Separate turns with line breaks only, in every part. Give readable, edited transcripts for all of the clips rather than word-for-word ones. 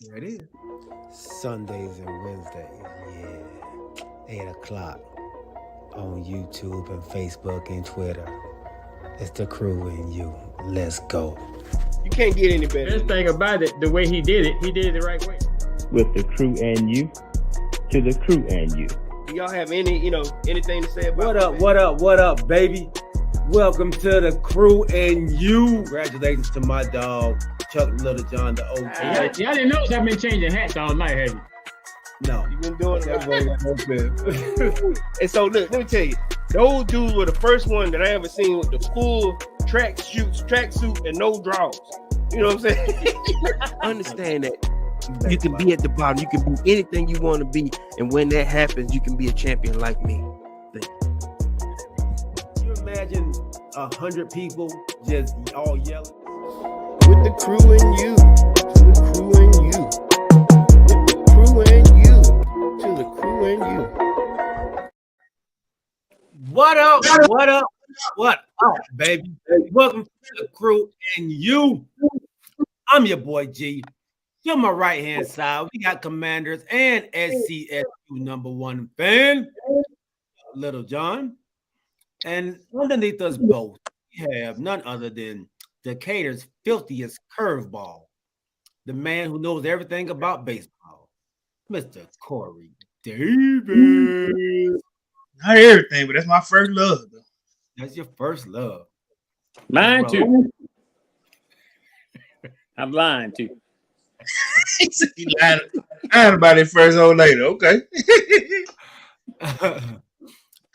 There it is. Sundays and Wednesdays. Yeah. 8 o'clock on YouTube and Facebook and Twitter. It's the crew and you. Let's go.
You can't get any better.
Best thing about it, the way he did it the right way.
With the crew and you, to the crew and you.
Do y'all have anything to say about
What up, baby? Welcome to the crew and you. Congratulations to my dog, Chuck Little John, the OG.
Y'all didn't know I've been changing hats all night, have you?
No.
You've been doing that. And so look, let me tell you, those dudes were the first one that I ever seen with the full track suit and no drawers. You know what I'm saying?
Understand that you can be at the bottom, you can be anything you want to be, and when that happens, you can be a champion like me.
Can you imagine 100 people just all yelling?
With the crew and you, to the crew and you. With the crew and you, to the crew and you.
What up, baby? Welcome to the crew and you. I'm your boy G. To my right hand side, we got Commanders and SCSU #1 fan, Little John. And underneath us both, we have none other than Decatur's filthiest curveball, the man who knows everything about baseball, Mr. Corey Davis.
Not everything, but that's my first love, though.
That's your first love.
Mine too. I'm lying too.
He lied about it first or later. Okay.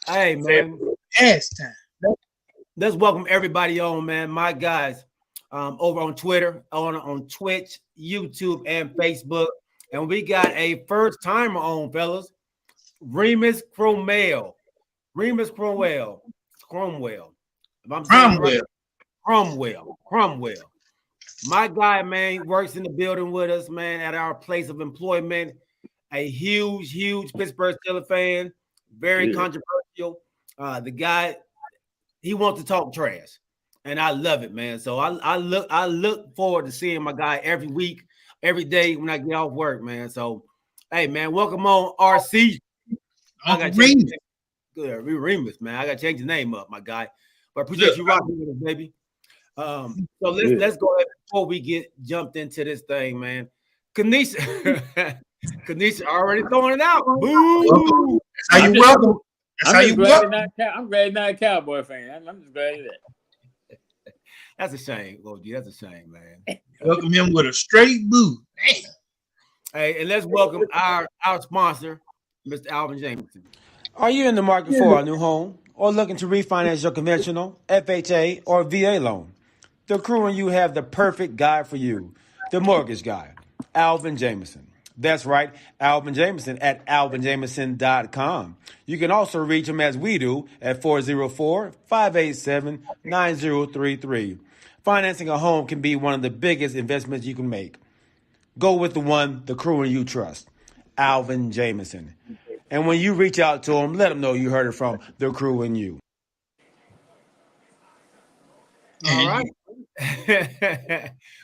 Hey, man.
Ass time.
Let's welcome everybody on, man. My guys over on Twitter, on Twitch, YouTube, and Facebook. And we got a first timer on, fellas. Remus Cromwell. If I'm saying right, Cromwell. My guy, man, works in the building with us, man, at our place of employment. A huge Pittsburgh Steelers fan. Very controversial. The guy, he wants to talk trash, and I love it, man. So I look forward to seeing my guy every week, every day when I get off work, man. So, hey, man, welcome on RC. Remus, man. I got to change the name up, my guy. But I appreciate you rocking with us, baby. So let's go ahead before we get jumped into this thing, man. Kanisha already throwing it out. Boo!
That's how you welcome.
I'm glad not a Cowboy fan. I'm just glad of that.
That's a shame, OG. That's a shame, man.
Welcome him with a straight boo. Damn.
Hey, and let's welcome our sponsor, Mr. Alvin Jameson. Are you in the market for a new home or looking to refinance your conventional, FHA, or VA loan? The crew and you have the perfect guy for you, the mortgage guy, Alvin Jameson. That's right, Alvin Jameson at alvinjameson.com. You can also reach him as we do at 404-587-9033. Financing a home can be one of the biggest investments you can make. Go with the one the crew and you trust, Alvin Jameson. And when you reach out to him, let him know you heard it from the crew and you. All right.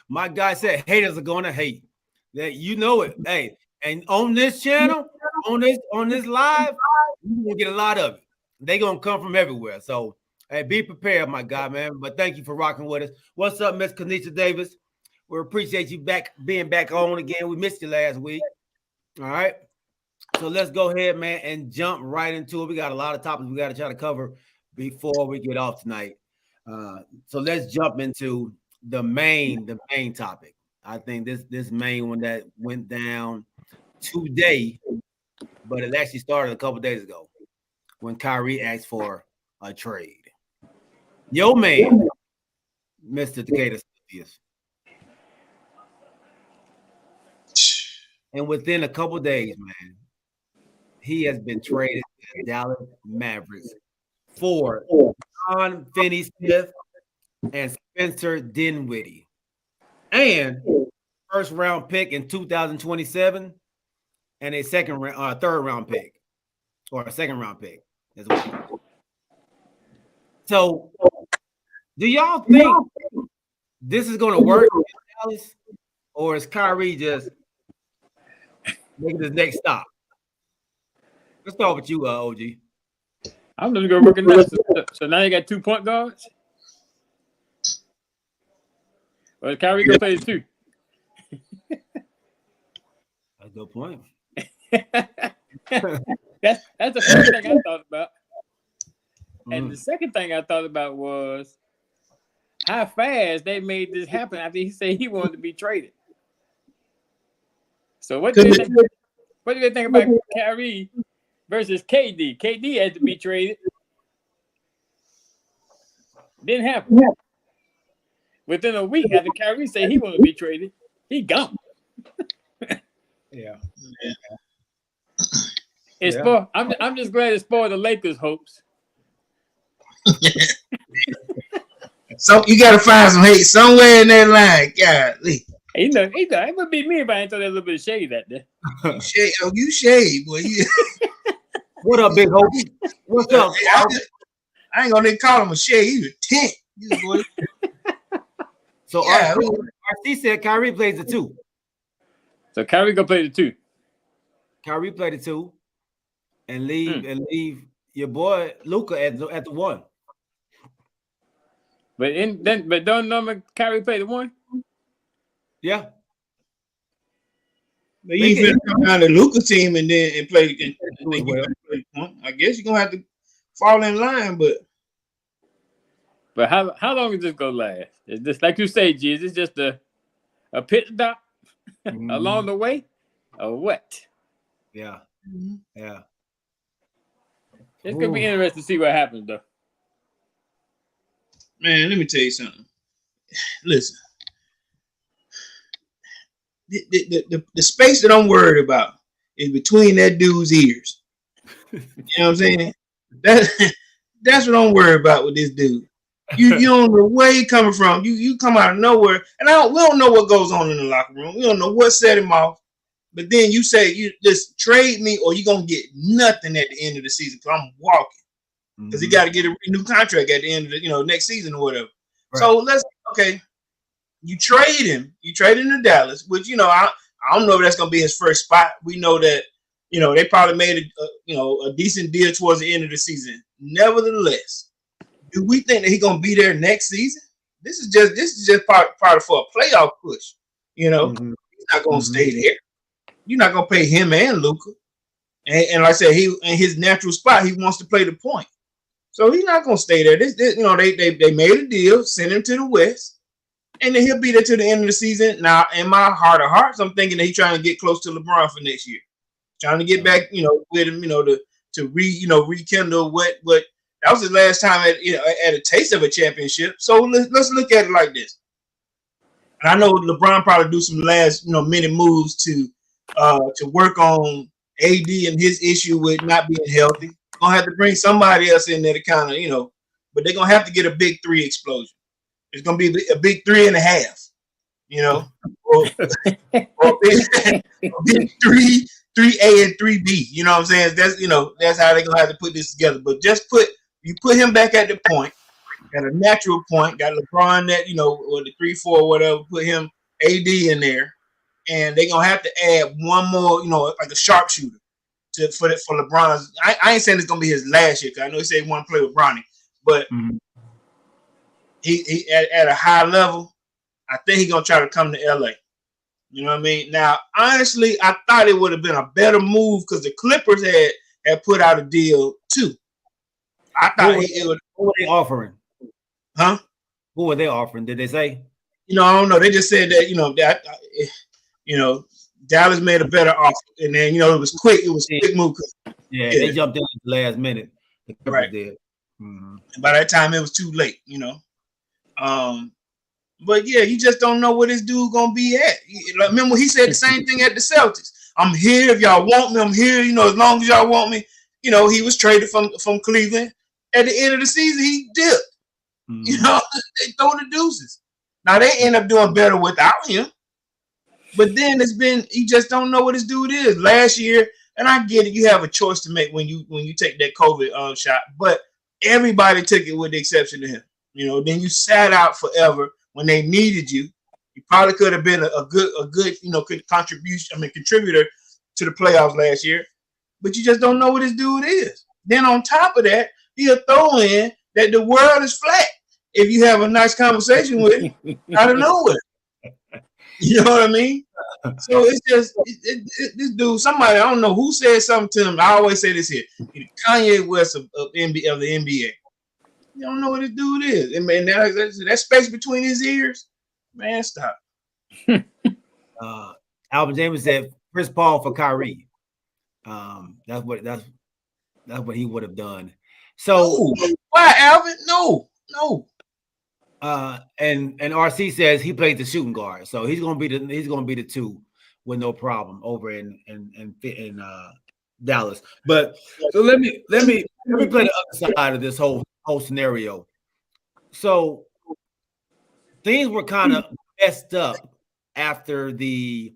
My guy said haters are going to hate. That you know it. Hey, and on this channel, on this live, you're gonna get a lot of it. They're gonna come from everywhere. So hey, be prepared, my guy, man. But thank you for rocking with us. What's up, Miss Kanisha Davis? We appreciate you being back on again. We missed you last week. All right. So let's go ahead, man, and jump right into it. We got a lot of topics we got to try to cover before we get off tonight. So let's jump into the main topic. I think this main one that went down today, but it actually started a couple days ago when Kyrie asked for a trade. Yo, man, Mr. Decatur. And within a couple days, man, he has been traded to the Dallas Mavericks for John Finney-Smith and Spencer Dinwiddie. And first round pick in 2027 and a third round pick or a second round pick as well. So do y'all think this is going to work in Dallas, or is Kyrie just making his next stop. Let's start with you, OG.
I'm just gonna work it. So now you got 2 point guards. Well, Kyrie gonna play the 2.
That's a good point.
That's the first thing I thought about. And the second thing I thought about was how fast they made this happen after he said he wanted to be traded. So what do they think about Kyrie versus KD? KD had to be traded. Didn't happen. Within a week after Kyrie said he wanted to be traded, he gone.
Yeah.
I'm just glad it spoiled the Lakers' hopes.
So you got to find some hate somewhere in that line. Golly.
He know. It would be me if I ain't throw that little bit of shade that day.
You shade, boy.
What up, Big Hope? What's up?
I ain't gonna call him a shade. He's a 10. Boy.
So
Yeah.
RC said Kyrie plays the 2.
So Kyrie gonna play the 2.
Kyrie played the 2, and leave your boy Luka at the 1.
But don't Norman Kyrie play the 1?
Yeah.
But you finna come down to Luka's team and play. I guess you're gonna have to fall in line,
But how long is this gonna last? Is this, like you say, G? Is this just a pit stop along the way, or what?
Yeah. Yeah.
It's gonna be interesting to see what happens, though.
man, let me tell you something. Listen, the space that I'm worried about is between that dude's ears. You know what I'm saying? That's what I'm worried about with this dude. You don't know where he coming from. You come out of nowhere, and we don't know what goes on in the locker room. We don't know what set him off. But then you say you just trade me, or you're gonna get nothing at the end of the season because I'm walking. Because he got to get a new contract at the end of the next season or whatever. Right. So you trade him. You trade him to Dallas, which I don't know if that's gonna be his first spot. We know that they probably made a decent deal towards the end of the season. Nevertheless, do we think that he's gonna be there next season? This is just part for a playoff push. He's not gonna stay there. You're not gonna pay him and Luka. And like I said, he in his natural spot, he wants to play the point. So he's not gonna stay there. They made a deal, sent him to the West, and then he'll be there to the end of the season. Now, in my heart of hearts, I'm thinking that he's trying to get close to LeBron for next year, trying to get back, with him, to rekindle what that was his last time at a taste of a championship. So let's look at it like this. And I know LeBron probably do some last minute moves to work on AD and his issue with not being healthy. Gonna have to bring somebody else in there to kind of, but they're gonna have to get a big 3 explosion. It's gonna be a big 3.5, or big 3A and 3B. You know what I'm saying? That's how they're gonna have to put this together. But just put him back at the point, at a natural point. Got LeBron that or the 3-4 or whatever. Put him AD in there, and they're gonna have to add one more, like a sharpshooter. For LeBron's, I ain't saying it's gonna be his last year because I know he said he want to play with Bronny, but he at a high level, I think he's gonna try to come to LA. You know what I mean? Now, honestly, I thought it would have been a better move because the Clippers had put out a deal too. I thought
who were they offering?
Huh?
Who were they offering? Did they say?
I don't know. They just said that Dallas made a better offer, and then it was quick. It was a quick move.
Yeah, they jumped in at the last minute. The Clippers did.
By that time, it was too late. But yeah, you just don't know where this dude gonna be at. Remember, he said the same thing at the Celtics. I'm here if y'all want me. I'm here. As long as y'all want me. He was traded from Cleveland. At the end of the season, he dipped. They throw the deuces. Now they end up doing better without him. But then you just don't know what this dude is. Last year, and I get it, you have a choice to make when you take that COVID shot, but everybody took it with the exception of him. Then you sat out forever when they needed you. You probably could have been a good contributor to the playoffs last year, but you just don't know what this dude is. Then on top of that, he'll throw in that the world is flat if you have a nice conversation with him out of nowhere. You know what I mean? So it's just this dude. Somebody, I don't know who said something to him. I always say this here: Kanye West of the NBA. You don't know what this dude is, and man, that space between his ears, man, stop.
Alvin James said Chris Paul for Kyrie. That's what he would have done. So
why, Alvin? No.
And RC says he played the shooting guard, so he's gonna be the two with no problem over in Dallas. But so let me play the other side of this whole scenario. So things were kind of messed up after the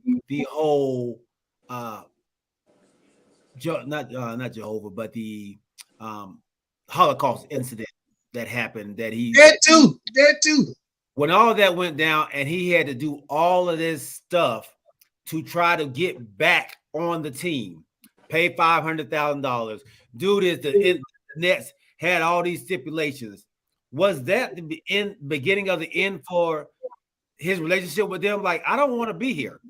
whole not Jehovah, but the Holocaust incident that happened. That
too.
When all that went down, and he had to do all of this stuff to try to get back on the team, pay $500,000, do this. The Nets had all these stipulations. Was that the beginning of the end for his relationship with them? Like, I don't want to be here.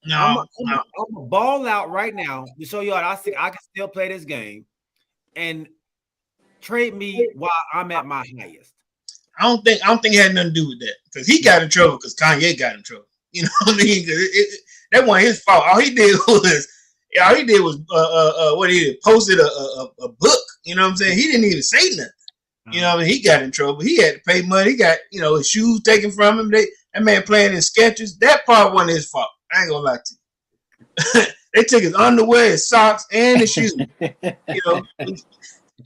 No,
I'm a ball out right now to show y'all I can still play this game and trade me while I'm at my highest.
I don't think it had nothing to do with that, because he got in trouble because Kanye got in trouble. You know what I mean? That wasn't his fault. All he did was what he did, posted a book. You know what I'm saying? He didn't even say nothing. You know what I mean? He got in trouble. He had to pay money. He got, his shoes taken from him. That man playing in Skechers. That part wasn't his fault. I ain't gonna lie to you. They took his underwear, his socks, and his shoes.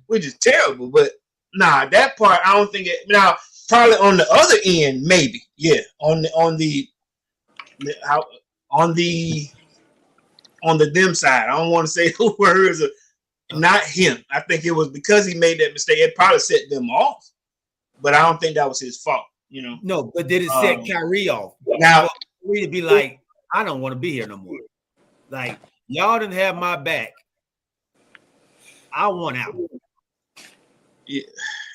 Which is terrible. But nah, that part I don't think it. Now probably on the other end, maybe, yeah. On the them side. I don't want to say the words. Not him. I think it was because he made that mistake. It probably set them off, but I don't think that was his fault.
No, but did it set Kyrie off?
Now
we'd be like, I don't want to be here no more. Like, y'all didn't have my back. I want out.
Yeah.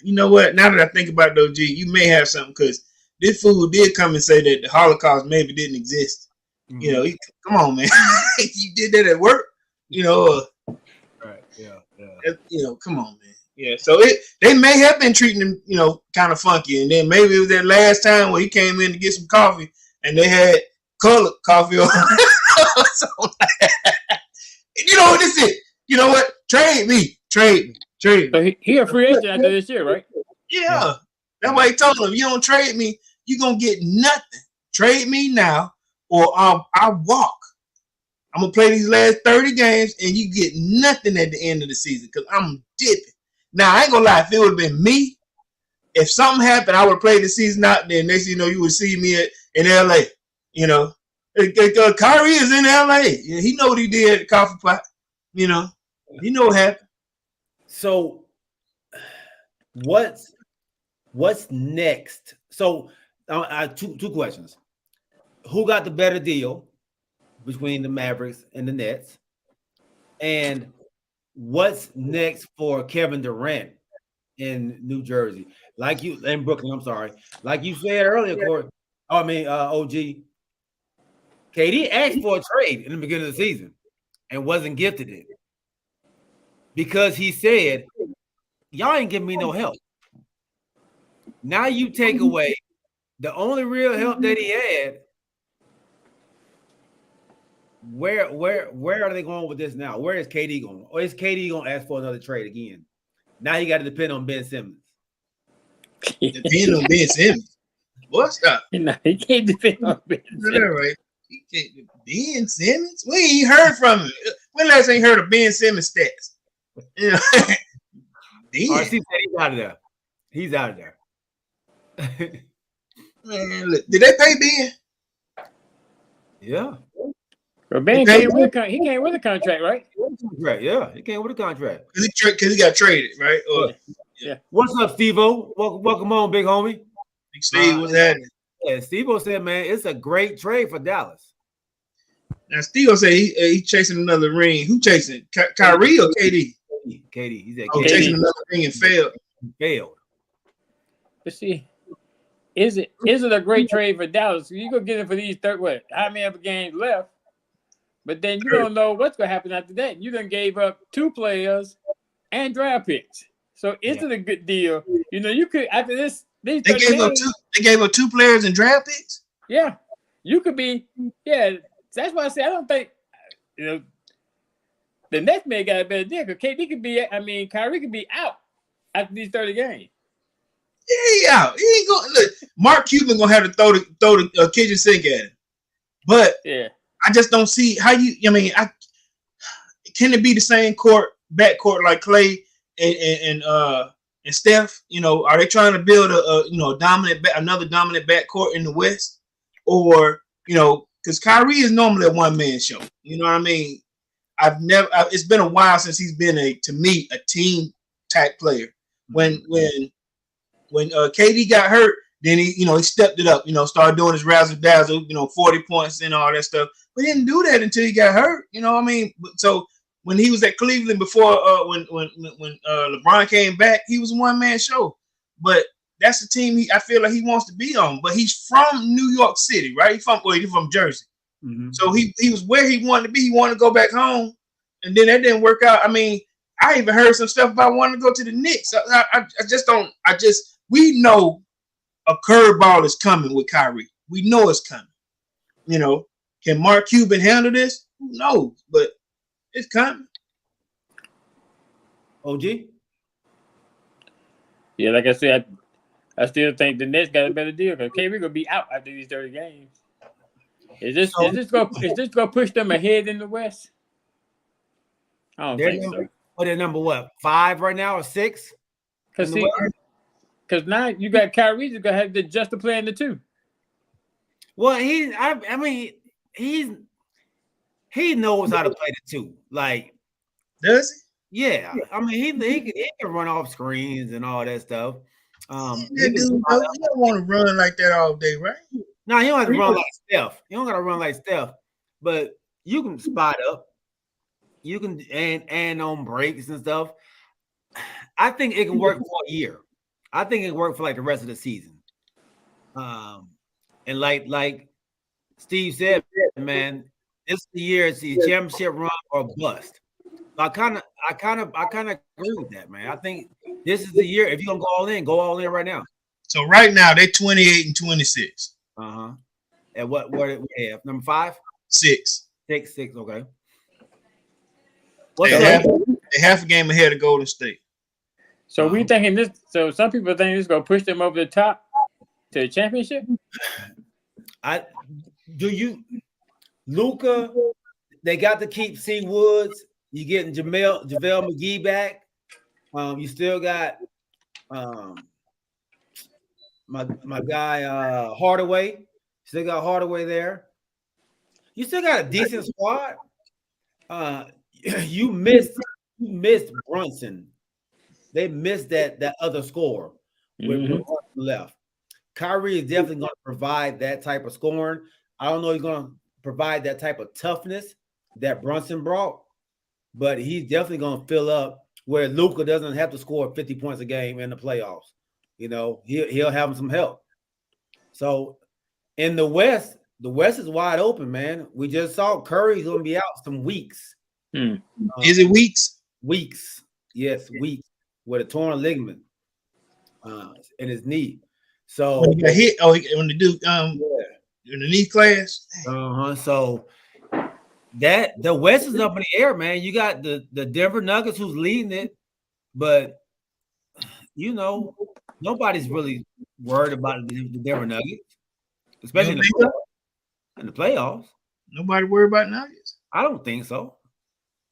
You know what? Now that I think about it, though, G, you may have something, because this fool did come and say that the Holocaust maybe didn't exist. Mm-hmm. Come on, man. You did that at work.
Right. Yeah.
Come on, man. Yeah. So they may have been treating him, kind of funky, and then maybe it was that last time where he came in to get some coffee, and they had colored coffee on. So, you know what this is? You know what? Trade me.
So he a free agent after this year, right?
Yeah. That's why he told him, you don't trade me, you're going to get nothing. Trade me now, or I'll walk. I'm going to play these last 30 games, and you get nothing at the end of the season, because I'm dipping. Now, I ain't going to lie. If it would have been me, if something happened, I would have played the season out there. Next thing you know, you would see me in L.A., Kyrie is in L.A. He know what he did at the coffee pot. He know what happened.
So what's next? So two questions. Who got the better deal between the Mavericks and the Nets? And what's next for Kevin Durant in New Jersey? In Brooklyn, I'm sorry. Like you said earlier, Corey. OG. KD asked for a trade in the beginning of the season and wasn't gifted it, because he said, y'all ain't giving me no help. Now you take away the only real help that he had. Where are they going with this now? Where is KD going? Or is KD going to ask for another trade again? Now he got to depend on Ben Simmons.
Depend on Ben Simmons? What's up?
No, he can't depend on Ben Simmons.
That's right. He can't. Ben Simmons? We ain't heard from him. When last time you heard of Ben Simmons stats?
RC said he's out of there. He's out of there.
Man, look, did they pay Ben?
Yeah.
But Ben came with a contract, right?
Right. Yeah, he came with a contract.
Because he got traded, right?
Yeah. What's up, Steve-O? Welcome on, big homie.
Big Steve, what's happening?
Yeah, Steve-O said, man, it's a great trade for Dallas.
Now Steve gonna say he chasing another ring. Who chasing? Kyrie or KD?
KD. He's at
Oh,
KD.
chasing another ring and failed.
But see, is it a great trade for Dallas? You go get it for these how many other games left? But then you don't know what's gonna happen after that. You done gave up 2 players and draft picks. So is it a good deal? You know, you could after this. They gave
up 2 players and draft picks.
Yeah, you could be. Yeah, that's why I say I don't think the Nets may got a better deal because KD could be. I mean, Kyrie could be out after these 30 games.
Yeah, he out. He ain't going. Look, Mark Cuban gonna have to throw the kitchen sink at him. But
yeah,
I just don't see how you. I mean, can it be the same backcourt like Clay and Steph? You know, are they trying to build another dominant backcourt in the West, or because Kyrie is normally a one-man show. You know what I mean? It's been a while since he's been a team type player. When KD got hurt, then he stepped it up. Started doing his razzle dazzle. 40 points and all that stuff. But he didn't do that until he got hurt. You know what I mean? So when he was at Cleveland before, when LeBron came back, he was a one-man show. But that's the team I feel like he wants to be on. But he's from New York City, right? He's from Jersey. Mm-hmm. So he was where he wanted to be. He wanted to go back home, and then that didn't work out. I mean, I even heard some stuff about wanting to go to the Knicks. I just don't. We know a curveball is coming with Kyrie. We know it's coming. Can Mark Cuban handle this? Who knows? But it's coming.
OG?
Yeah, like I said, I still think the Nets got a better deal because KD gonna be out after these 30 games. Is this gonna push them ahead in the West? I don't think so.
What they're number 5 right now or 6?
Because now you got Kyrie who's gonna have to adjust the play in the 2.
Well, he knows how to play the 2. Like,
does
he? Yeah. I mean, he can run off screens and all that stuff.
You don't want to run like that all day, right?
No, he don't have to run like Steph. You don't got to run like Steph, but you can spot up. You can and on breaks and stuff. I think it can work for a year. I think it can work for like the rest of the season. And like Steve said, man, this is the year it's the championship run or bust. I kind of agree with that, man. I think this is the year. If you're gonna go all in right now.
So right now they're 28 and 26.
And what do we have? Number 5?
6.
6. Okay.
They're half a game ahead of Golden State.
So we thinking this. So some people think this is gonna push them over the top to the championship.
Luka? They got to keep C. Woods. You getting JaVale McGee back. You still got my guy Hardaway. Still got Hardaway there. You still got a decent squad. You missed Brunson. They missed that other score with Brunson left. Kyrie is definitely going to provide that type of scoring. I don't know if he's going to provide that type of toughness that Brunson brought, but he's definitely going to fill up where Luka doesn't have to score 50 points a game in the playoffs. He'll have some help. So in the West is wide open, man. We just saw Curry's going to be out some weeks.
Is it weeks?
Weeks. Yes, weeks with a torn ligament in his knee. So
when he got hit, when the dude in the knee class.
So that the West is up in the air, man. You got the Denver Nuggets who's leading it, but nobody's really worried about the Denver Nuggets, especially in the playoffs.
Nobody worried about Nuggets.
I don't think so.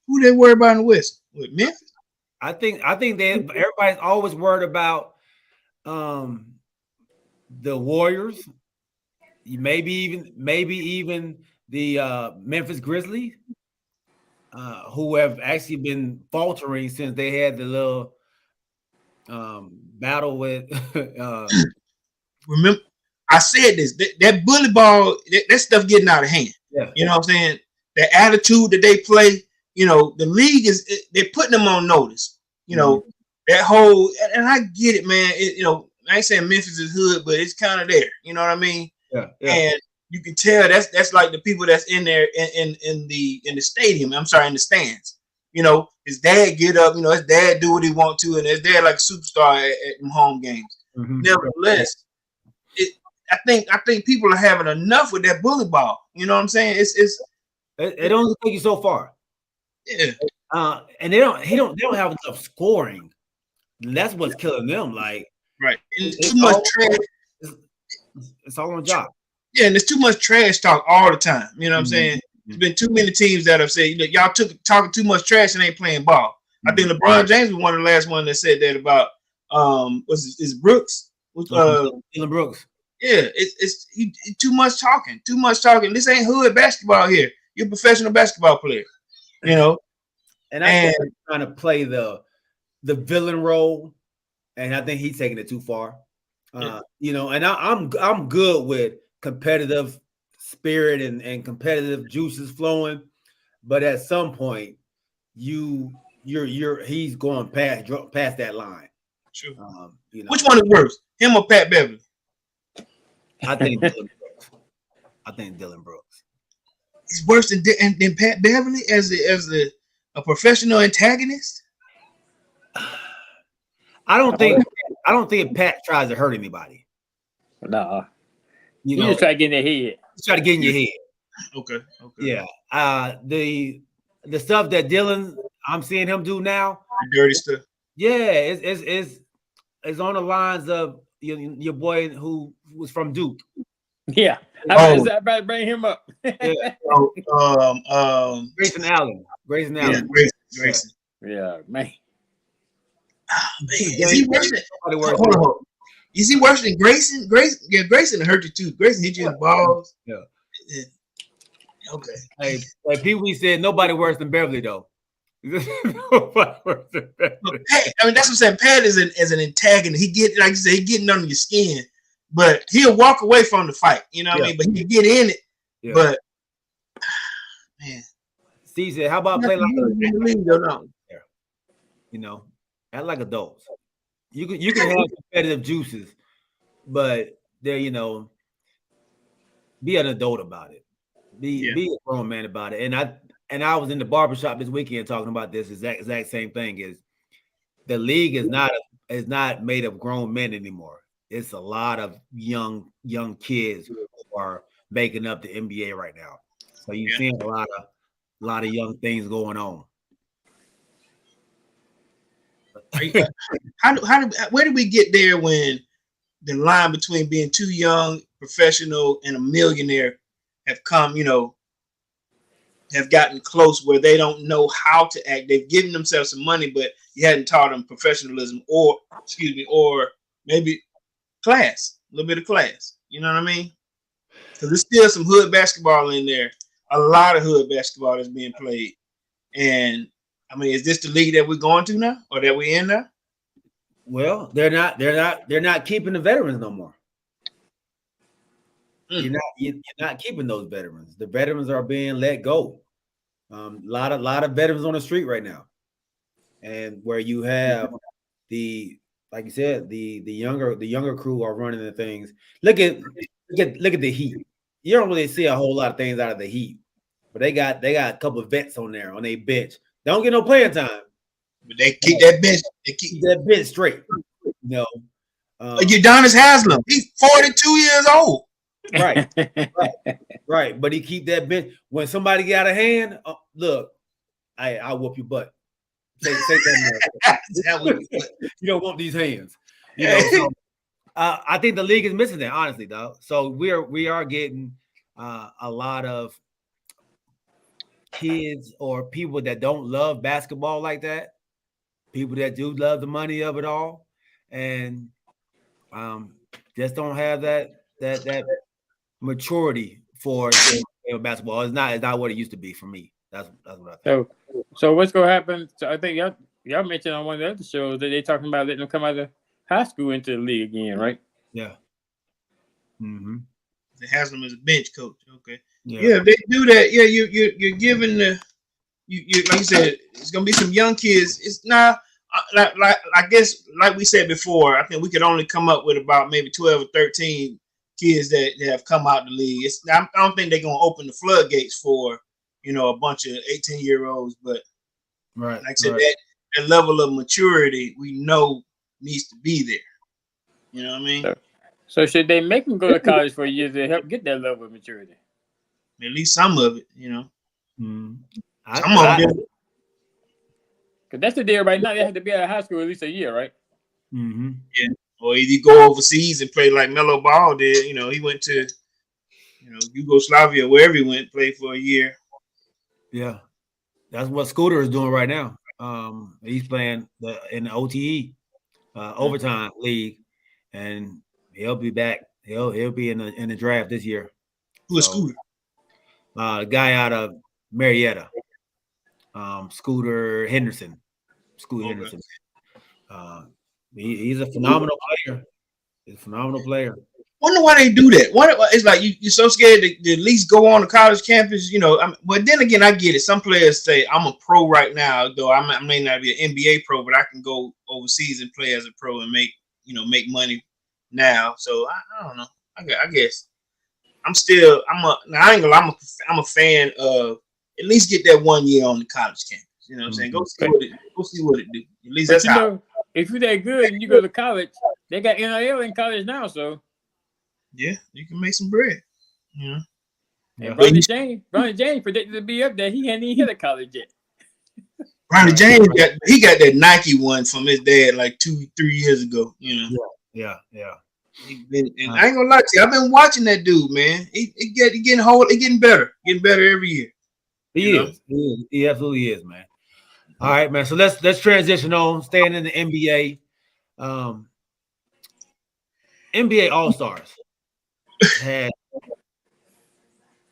Who they worry about in the West? With Memphis?
I think everybody's always worried about the Warriors, maybe even the Memphis Grizzlies, who have actually been faltering since they had the little battle with.
Remember, I said this. That bully ball, that stuff getting out of hand. Yeah. You know what I'm saying? the attitude that they play, the league they're putting them on notice. That whole, and I get it, man. I ain't saying Memphis is hood, but it's kind of there. You know what I mean?
Yeah.
And you can tell that's like the people that's in there in the stadium. I'm sorry, in the stands. His dad get up. His dad do what he want to, and his dad like a superstar at home games.
Mm-hmm.
Nevertheless, I think people are having enough with that bully ball. You know what I'm saying?
It only take you so far.
Yeah.
And they don't have enough scoring. That's what's killing them. Like,
right. And it's too much trash.
It's all on job.
Yeah, and there's too much trash talk all the time. You know what I'm saying? There's been too many teams that have said, y'all talking too much trash and ain't playing ball. I think LeBron James was one of the last ones that said that about is Brooks?
Dylan Brooks.
Yeah, it's too much talking. Too much talking. This ain't hood basketball here. You're a professional basketball player.
And I think he's trying to play the villain role, and I think he's taking it too far. And I'm good with competitive spirit and competitive juices flowing, but at some point, he's going past that line.
Sure. Which one is worse, him or Pat Beverly?
I think Dylan Brooks.
He's worse than Pat Beverly as a professional antagonist.
I don't think Pat tries to hurt anybody.
Nah. You just try to get in their head.
Just try to get in your head.
Okay.
Yeah. The stuff that Dylan, I'm seeing him do now.
The dirty stuff.
Yeah, it's on the lines of your boy who was from Duke.
Yeah. I better bring him up.
Yeah. Grayson Allen.
Yeah, Grayson.
Yeah, man.
Oh, man. Is he worse than? Hold on. Is he worse than Grayson? Grayson hurt you too. Grayson hit you in the balls.
Yeah.
Okay.
Hey, like Pee Wee said, nobody worse than Beverly though. Nobody worse than Beverly.
Pat, that's what I'm saying. Pat is an antagonist. Like you said, he getting under your skin, but he'll walk away from the fight. You know what I mean? But he can get in it. Yeah. But man,
Steve said, "How about play like act like adults? You can have competitive juices, but they're be an adult about it. Be a grown man about it." And I was in the barbershop this weekend talking about this exact same thing. Is the league is not made of grown men anymore. It's a lot of young kids who are making up the NBA right now. So you're seeing a lot of young things going on.
Where did we get there when the line between being too young, professional, and a millionaire have come, have gotten close where they don't know how to act? They've given themselves some money, but you hadn't taught them professionalism or maybe class, a little bit of class. You know what I mean? Because there's still some hood basketball in there. A lot of hood basketball that's being played. And I mean, is this the league that we're going to now, or that we're in now?
Well, they're not keeping the veterans no more. You're not keeping those veterans. The veterans are being let go. A lot of veterans on the street right now, and where you have like you said, the younger crew are running the things. Look at the Heat. You don't really see a whole lot of things out of the Heat, but they got a couple of vets on there on their bench. They don't get no playing time,
but they keep that bench. They keep
that bench straight.
Udonis Haslem, he's 42 years old.
Right. But he keep that bench. When somebody get out of hand, look, I'll whoop your butt. Say that. You don't want these hands. So, I think the league is missing that, honestly, though. So we are getting a lot of kids or people that don't love basketball like that. People that do love the money of it all, and just don't have that maturity for basketball. It's not what it used to be for me. That's what I think.
So what's gonna happen? So I think y'all mentioned on one of the other shows that they're talking about letting them come out of high school into the league again, right?
Yeah. Mm-hmm.
Haslam is a bench coach. Okay. Yeah, if they do that, yeah, you're giving the you like you said, it's gonna be some young kids. It's not like I guess like we said before, I think we could only come up with about maybe 12 or 13 kids that have come out the league. I don't think they're gonna open the floodgates for a bunch of 18-year-olds, but
Right.
like I said, that level of maturity we know needs to be there. You know what I mean?
So should they make them go to college for a year to help get that level of maturity?
At least some of it,
Mm.
Some of them.
Because that's the deal right now. They have to be out of high school at least a year, right?
Mm-hmm.
Yeah. Or either you go overseas and play like Melo Ball did. He went to Yugoslavia, wherever he went, played for a year.
Yeah, that's what Scooter is doing right now. He's playing in the OTE overtime league, and he'll be back. He'll be in the draft this year.
Who is Scooter?
The guy out of Marietta, Scooter Henderson. Henderson. He's a phenomenal player. He's a phenomenal player.
Wonder why they do that. It's like you're so scared to at least go on the college campus, But then again, I get it. Some players say I'm a pro right now, though I may not be an NBA pro, but I can go overseas and play as a pro and make money now. So I don't know. I guess I'm a fan of at least get that 1 year on the college campus. You know what I'm saying? Go see what it do. At least that's how.
If you're that good and you go to college, they got NIL in college now, so
yeah, you can make some bread.
Yeah. Bronny James predicted to be up there. He hadn't even hit a college yet.
Bronny James got that Nike one from his dad like 2-3 years ago.
Yeah.
And I ain't gonna lie to you, I've been watching that dude, man. He getting better every year.
He is. He absolutely is, man. All right, man. So let's transition on. Staying in the NBA. NBA All-Stars had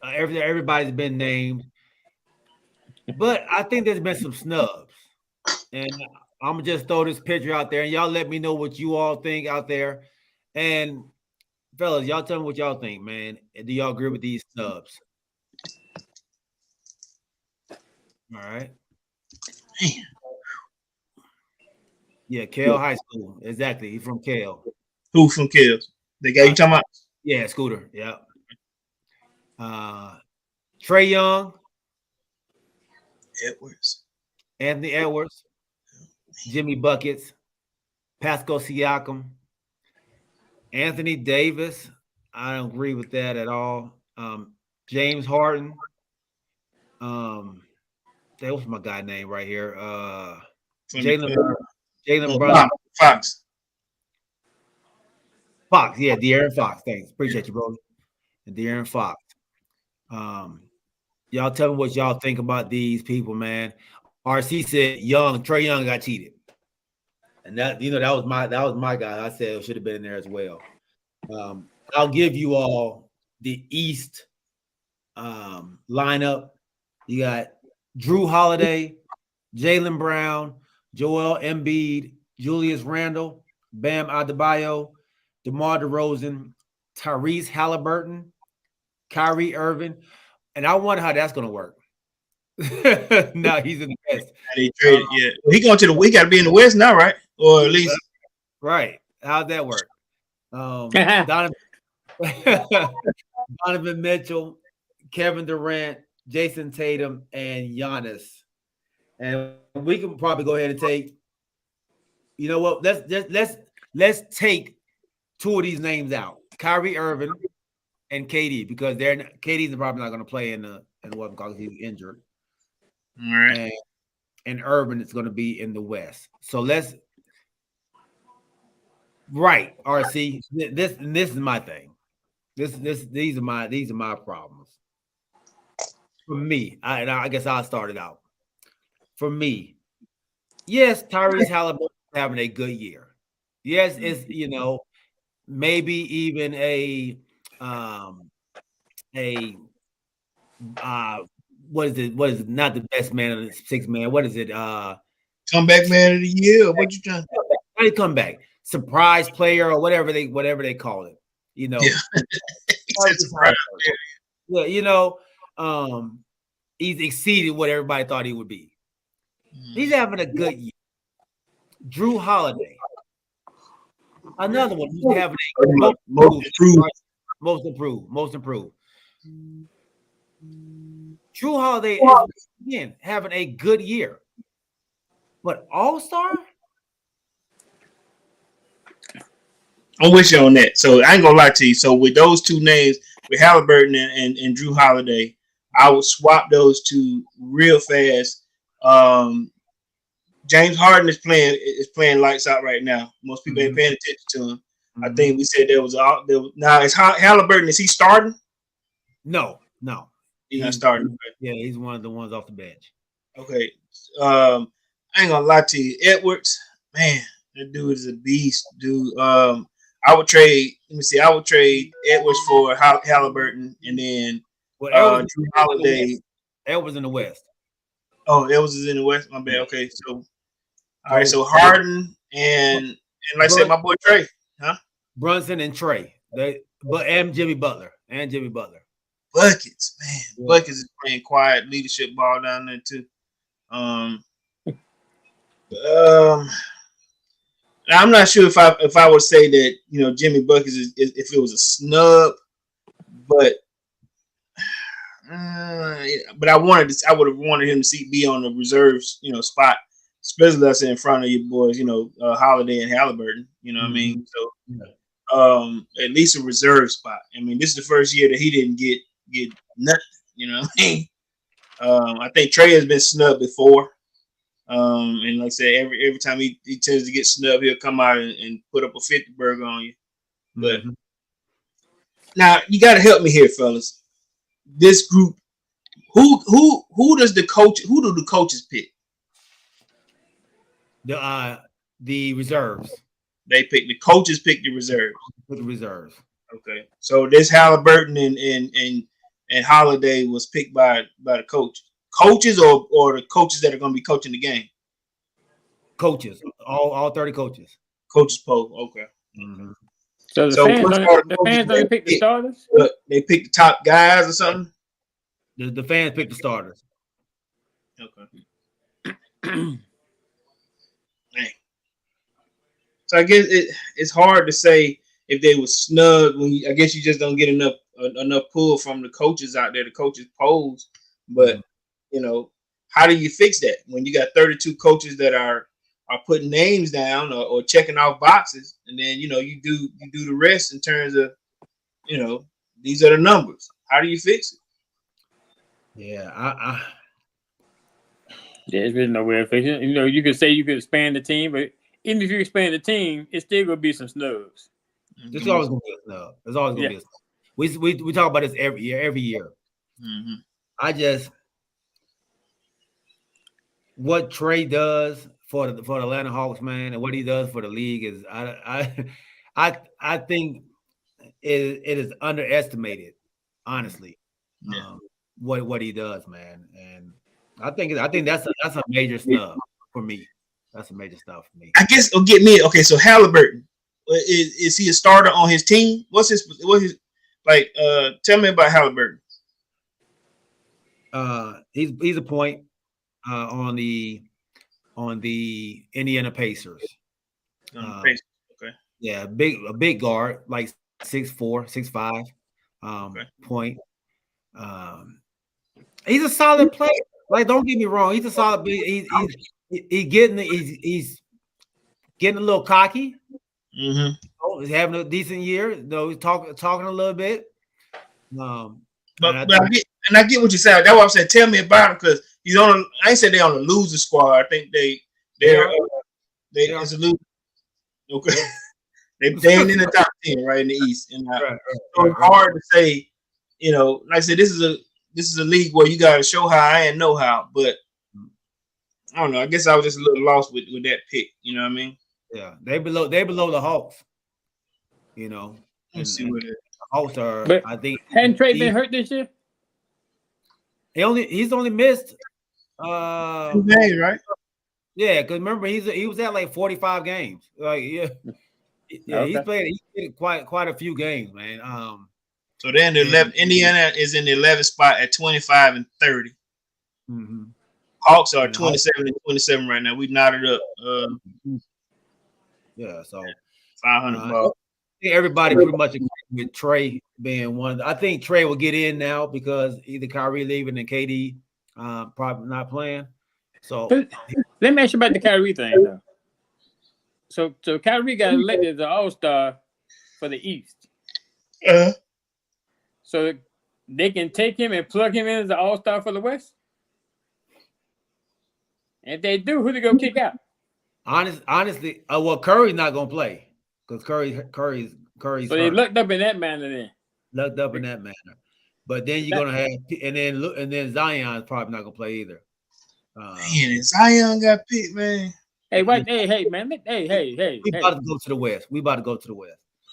everybody's been named, but I think there's been some snubs, and I'm gonna just throw this picture out there, and y'all let me know what you all think out there. And fellas, y'all tell me what y'all think, man. Do y'all agree with these snubs? All right.
Man.
Yeah, Cale High School. Exactly. He's from Cale.
Who from Cale? The guy you talking about?
Yeah, Scooter. Yeah. Trae Young. Anthony Edwards. Jimmy Buckets. Pascal Siakam. Anthony Davis. I don't agree with that at all. James Harden. That was my guy name right here. Jalen Brown. Fox, yeah, De'Aaron Fox. Thanks. Appreciate you, bro. And De'Aaron Fox. Y'all tell me what y'all think about these people, man. RC said Trae Young got cheated. And that was my guy. I said it should have been in there as well. I'll give you all the East lineup. You got Drew Holiday, Jaylen Brown, Joel Embiid, Julius Randle, Bam Adebayo, DeMar DeRozan, Tyrese Halliburton, Kyrie Irving, and I wonder how that's going to work. Now he's in the West.
He traded, yeah. He going to we got to be in the West now, right? Or at least
right. How'd that work? Donovan Mitchell, Kevin Durant, Jason Tatum, and Giannis. And we can probably go ahead and take. You know what? Let's take two of these names out: Kyrie Irving and KD, because KD's probably not going to play in the what because he's injured.
All right.
And Irving is going to be in the West. So let's. Right, RC. This is my thing. These are my problems. For me, I guess I'll start it out. For me, yes, Tyrese Halliburton is having a good year. Yes, it's maybe even a what is it? What is it? Not the best man of the sixth man. What is it?
Comeback man of the year. Or what you trying?
How do you come back? Surprise player or whatever they call it.
Yeah.
Yeah, he's exceeded what everybody thought he would be. He's having a good year. Drew Holiday, another one who's having a most improved. Drew Holiday is again having a good year, but All-Star.
I'm with you on that. So I ain't gonna lie to you. So with those two names, with Halliburton and Drew Holiday, I would swap those two real fast. James Harden is playing lights out right now. Most people ain't paying attention to him. I think we said there was now is Halliburton, is he starting?
No.
He's not starting.
Yeah, he's one of the ones off the bench.
Okay. I ain't gonna lie to you. Edwards, man, that dude is a beast, dude. I would trade Edwards for Halliburton, and then Drew Holiday.
Edwards in the West.
Oh, Edwards is in the West. My bad. Okay, so all right, so Harden and like I said, my boy Trey, huh?
Brunson and Trey. And Jimmy Butler.
Buckets, man. Yeah. Buckets is playing quiet leadership ball down there too. I'm not sure if I would say that Jimmy Buckets is if it was a snub, but I would have wanted him to be on the reserves spot, especially that's in front of your boys, Holiday and Halliburton. You know what I mean? So at least a reserve spot. I mean, this is the first year that he didn't get nothing. You know what I mean? I think Trey has been snubbed before. And like I said, every time he tends to get snubbed, he'll come out and put up a 50 burger on you. But now you got to help me here, fellas. This group, who do the coaches pick?
The reserves.
The coaches pick the reserves.
Put the reserves.
Okay, so this Halliburton and Holiday was picked by the coaches or the coaches that are going to be coaching the game.
Coaches, all 30 coaches.
Coaches poll. Okay.
So the fans don't pick the starters.
They pick the top guys or something.
The fans pick the starters.
Okay. So I guess it's hard to say if they were snubbed when I guess you just don't get enough pull from the coaches out there, the coaches polls. But how do you fix that when you got 32 coaches that are putting names down or checking off boxes, and then you do the rest in terms of these are the numbers. How do you fix it?
Yeah,
there's really no way of fixing it. You could say you could expand the team, but even if you expand the team, it's still gonna be some snubs.
There's always gonna be a snub. There's always gonna be a snub. We talk about this every year. I just what Trey does for the Atlanta Hawks, man, and what he does for the league is I think it is underestimated, honestly. What he does, man, and I think that's a major snub for me. That's a major stuff for me.
I guess it'll get me. Okay, so Halliburton, is he a starter on his team? What's his like? Tell me about Halliburton.
He's a point on the Indiana Pacers.
Okay.
Yeah, a big guard, like 6'4", 6'5", point. He's a solid player. Like, don't get me wrong, he's a solid. He's getting a little cocky. He's having a decent year. He's talking a little bit.
But I get what you said. That's what I'm saying. Tell me about him because he's on. I ain't said they're on the loser squad. I think they're as a loser. Okay, they ain't in the top 10 right in the East, and so it's hard to say. Like I said, this is a league where you got to show how and know how. But I don't know. I guess I was just a little lost with that pick. You know what I mean?
Yeah, they below the Hawks.
Let's see what it is.
Hawks are.
But
I think
hadn't Trey been hurt this year?
He's only missed
2 games, right?
Yeah, because remember he was at like 45 games. Like
Okay.
he played quite a few games, man.
So they're in the 11th. Indiana is in the 11th spot at 25 and 30.
Mm-hmm.
Hawks are 27 and 27 right now. We knotted up.
Yeah, so
500 bucks.
I think everybody pretty much agrees with Trey being one. I think Trey will get in now because either Kyrie leaving and KD probably not playing. So
let me ask you about the Kyrie thing though. So Kyrie got elected as an All-Star for the East. So they can take him and plug him in as an All-Star for the West. And if they do, who they gonna kick out?
Honestly, well, Curry's not gonna play because Curry's.
So they looked up in that manner then.
Looked up in that manner, but then you're gonna have and then Zion's probably not gonna play either.
Man, Zion got picked, man.
Hey, what? Hey, man. Hey.
We about to go to the West.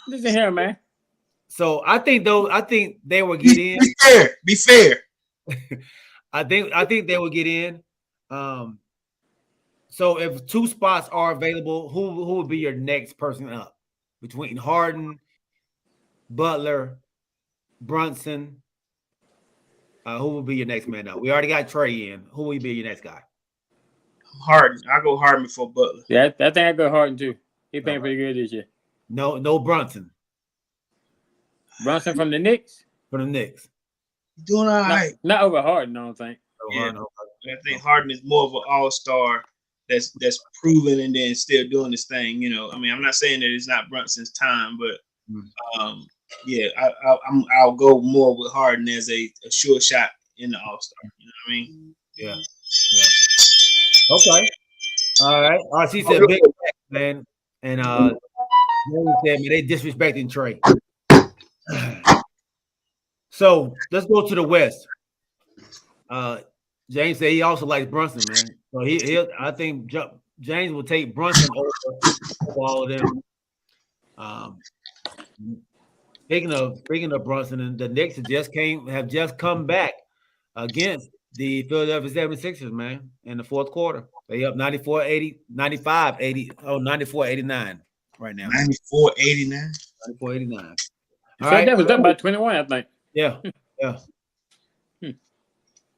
Listen here, man.
So I think they will get in.
Be fair.
I think they will get in. So if 2 spots are available, who would be your next person up between Harden, Butler, Brunson? Who will be your next man up? We already got Trey in. Who will be your next guy?
Harden. I go Harden before Butler.
Yeah, I think I go Harden too. He playing pretty good this year.
No Brunson.
Brunson from the Knicks?
From the Knicks.
Doing all right.
Not over Harden, I don't think.
Yeah. I think Harden is more of an all-star that's proven and then still doing this thing. You know, I mean, I'm not saying that it's not Brunson's time, but yeah, I'll go more with Harden as a sure shot in the All-Star. You know what I mean?
Yeah. Okay. All right. She said big man, and said, man, they disrespecting Trey. So let's go to the West. James said he also likes Brunson, man. So I think James will take Brunson over all of them. Speaking of Brunson, and the Knicks have just come back against the Philadelphia 76ers, man, in the fourth quarter. They up 94-80, 94-89 right now.
94-89.
94-89.
So that was up by 21, I think.
Yeah. All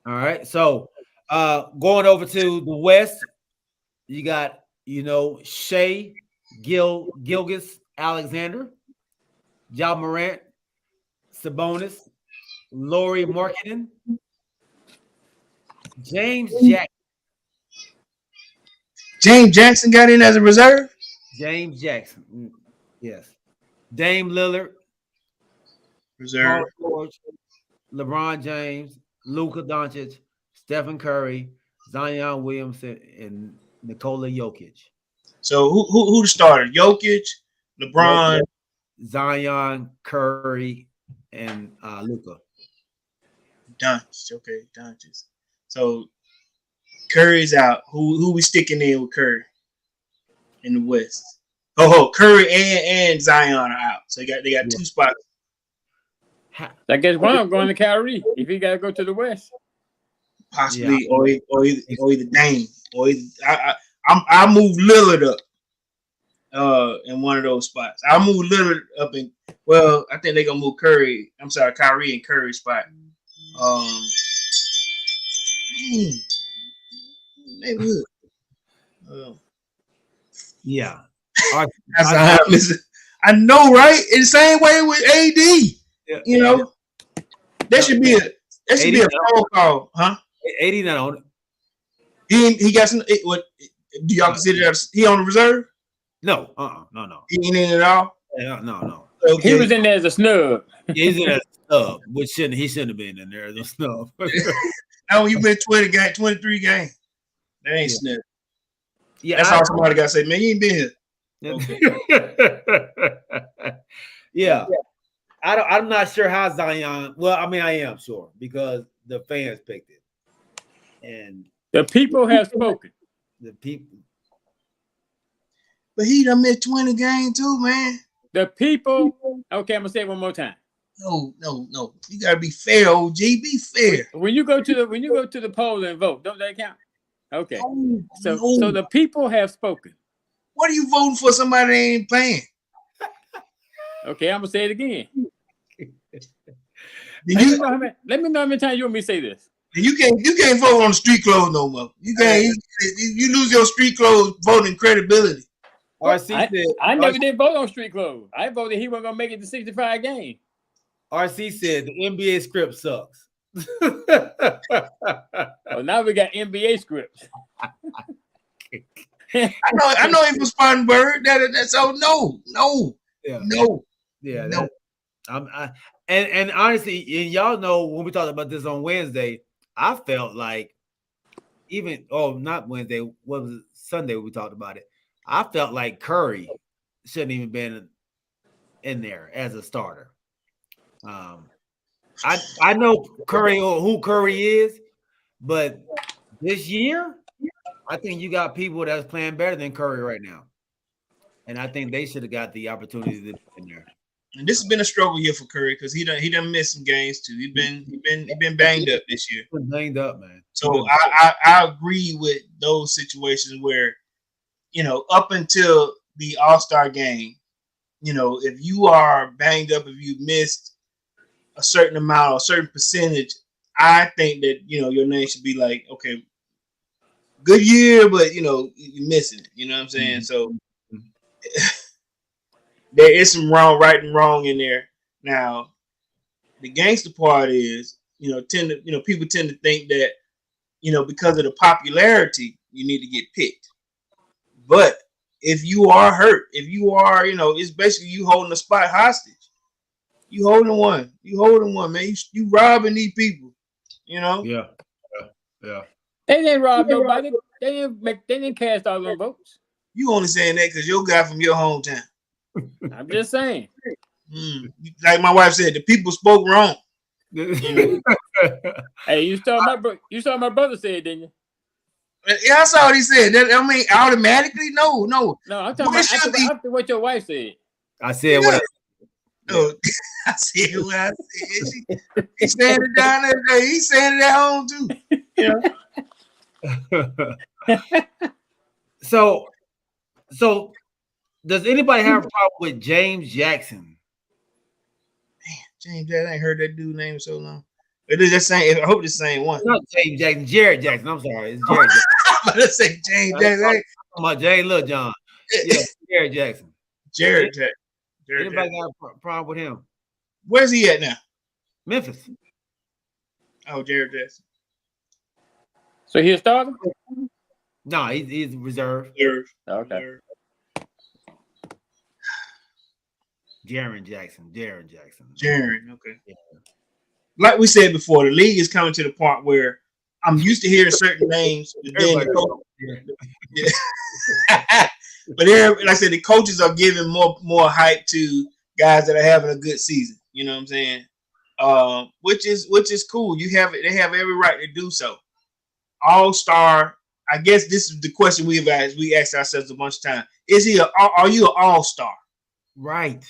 right. So going over to the West, you got, Shea Gilgeous Alexander, Ja Morant, Sabonis, Lauri Markkanen, James Jackson.
James Jackson got in as a reserve?
James Jackson. Yes. Dame Lillard.
Reserve.
Paul George, LeBron James, Luka Doncic, Stephen Curry, Zion Williamson, and Nikola Jokic.
So who started? Jokic, LeBron,
Zion, Curry, and Luka.
Doncic. Okay, Doncic. So Curry's out. Who we sticking in with Curry in the West? Curry and Zion are out. So they got 2 spots.
I guess one of them going to Kyrie if he got to go to the West.
Possibly, or either Dame, or I'll move Lillard up in one of those spots. I'll move Lillard up I think they're gonna move Kyrie and Curry spot. They would.
Yeah.
I know, right? In the same way with AD. Yeah. That should be a phone call, huh?
80 not on
it. He got some. What do y'all consider that he on the reserve?
No.
He ain't in at all.
Yeah, no.
Okay. He was in there as a snub.
He's in as a snub, which he shouldn't have been in there as a snub.
No, you been 23 games. That ain't snub.
Yeah,
that's all somebody got to say. Man, you ain't been here.
Okay. Yeah. I'm not sure how Zion. Well, I mean, I am sure because the fans picked it, and
the people have spoken.
The people,
but he done missed 20 games too, man.
The people. Okay, I'm gonna say it one more time.
No. You gotta be fair, OG. Be fair.
When you go to the poll and vote, don't that count? Okay. So the people have spoken.
What are you voting for? Somebody that ain't playing.
Okay, I'm gonna say it again. Let me know how many times you want me to say this.
You can't vote on street clothes no more. You can't. You lose your street clothes voting credibility.
I never did vote on street clothes. I voted he wasn't gonna make it to 65 games.
RC said the NBA script sucks.
Oh, now we got NBA scripts.
I know he was Spartanburg. That's no.
Yeah.
No.
Yeah.
No.
And honestly, and y'all know when we talked about this on Wednesday, I felt like not Wednesday, what was it? Sunday we talked about it. I felt like Curry shouldn't even been in there as a starter. I know Curry who Curry is, but this year, I think you got people that's playing better than Curry right now, and I think they should have got the opportunity to be in there.
And this has been a struggle year for Curry because he done missed some games too. He been banged up this year.
Banged up, man.
So I agree with those situations where, up until the All-Star game, if you are banged up, if you missed a certain amount, a certain percentage, I think that your name should be like, okay, good year, but you're missing it. You know what I'm saying? So there is some right and wrong in there. Now, the gangster part is, people tend to think that, because of the popularity, you need to get picked. But if you are hurt, if you are, it's basically you holding the spot hostage. You holding one, man. You robbing these people,
Yeah.
They didn't rob nobody. They didn't cast all them votes.
You only saying that because your guy from your hometown.
I'm just saying.
Like my wife said, the people spoke wrong.
Hey, you saw my brother said, didn't you?
Yeah, I saw what he said. Automatically, no.
No, I'm talking about after what your wife said.
I said what
I said what I said. He saying it down there. He's saying it at home too.
So does anybody have a problem with James Jackson?
Man, James Jackson, I ain't heard that dude name in so long. It is the same. I hope it's the same one.
Not James Jackson, Jared Jackson. I'm sorry, it's Jared Jackson.
I'm about to say James Jackson.
I'm talking about James Lil John. Yeah, Jared Jackson.
Jared Jackson.
Anybody got a problem with him?
Where's he at now?
Memphis.
Oh, Jared Jackson.
So he's starting?
No, he's reserved.
Reserved.
Okay.
Reserved.
Jaron Jackson.
Jaron, okay. Yeah. Like we said before, the league is coming to the point where I'm used to hearing certain names, but then but like I said, the coaches are giving more hype to guys that are having a good season. You know what I'm saying? Which is cool. They have every right to do so. All-star. I guess this is the question we asked ourselves a bunch of times. Are you an all-star?
Right.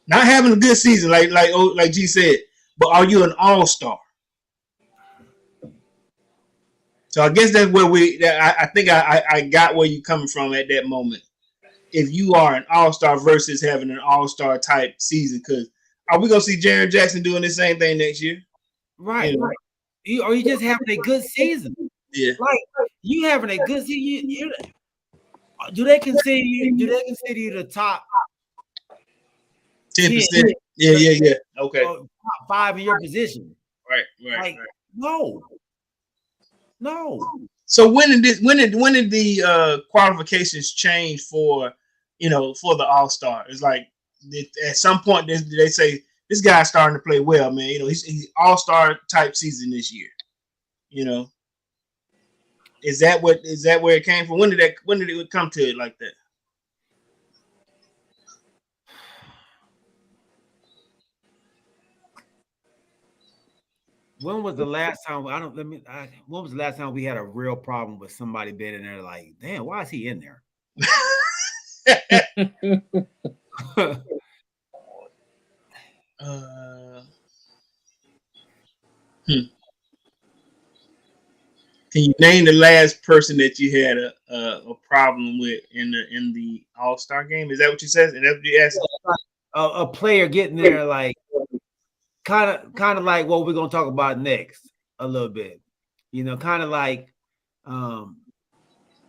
Not having a good season, like G said, but are you an all-star? So I guess that's where I think I got where you're coming from at that moment. If you are an all-star versus having an all-star type season, because are we gonna see Jaron Jackson doing the same thing next year?
Right. Or you just having a good season.
Yeah.
Like you having a good season. Do they consider you the top
10%? Yeah. Okay.
Top 5 in your position.
Right.
No.
So when did the qualifications change for the All-Star? It's like at some point they say this guy's starting to play well, man. He's All-Star type season this year. Is that where it came from? When did it come to it like that?
When was the last time? When was the last time we had a real problem with somebody being in there? Like, damn, why is he in there?
Can you name the last person that you had a problem with in the All-Star game? Is that what you said? Is that what you asked?
a player getting there, like kind of like what we're gonna talk about next a little bit. Kind of like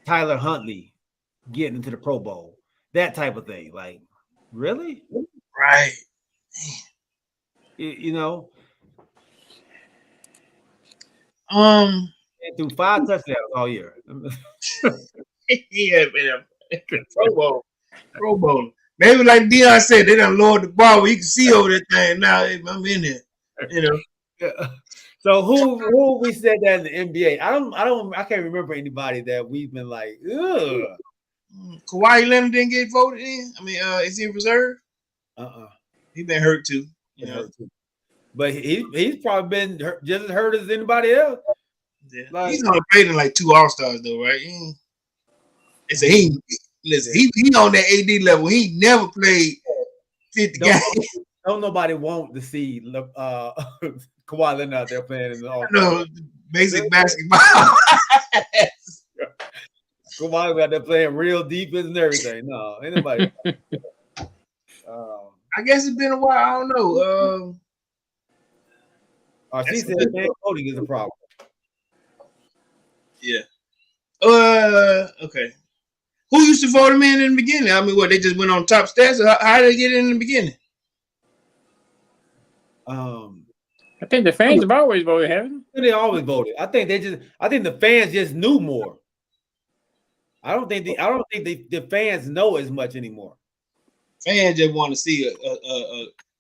Tyler Huntley getting into the Pro Bowl, that type of thing. Like, really?
Right.
You know, threw 5 touchdowns all year.
Yeah, man. Pro Bowl. Pro Bowl. Maybe like Dion said, they done lowered the bar where you can see over that thing now. Hey, I'm in there.
Yeah. So who we said that in the NBA? I can't remember anybody that we've been like, ugh.
Kawhi Leonard didn't get voted in. I mean, is he in reserve? He been hurt too.
But he's probably been just as hurt as anybody else.
Yeah.
Like,
he's only played in like 2 All-Stars though, right? He on that AD level. He never played 50 games.
Don't nobody want to see Kawhi Leonard out there playing in the All-Star.
No, basic basketball.
Kawhi out there playing real defense and everything. No, anybody.
I guess it's been a while. I don't know.
She said voting is a problem.
Yeah. Okay. Who used to vote him in the beginning? I mean, what, they just went on top stats? Or how did they get in the beginning?
I think the fans have always voted, haven't
they? They always voted. I think the fans just knew more. I don't think the fans know as much anymore.
Fans just want to see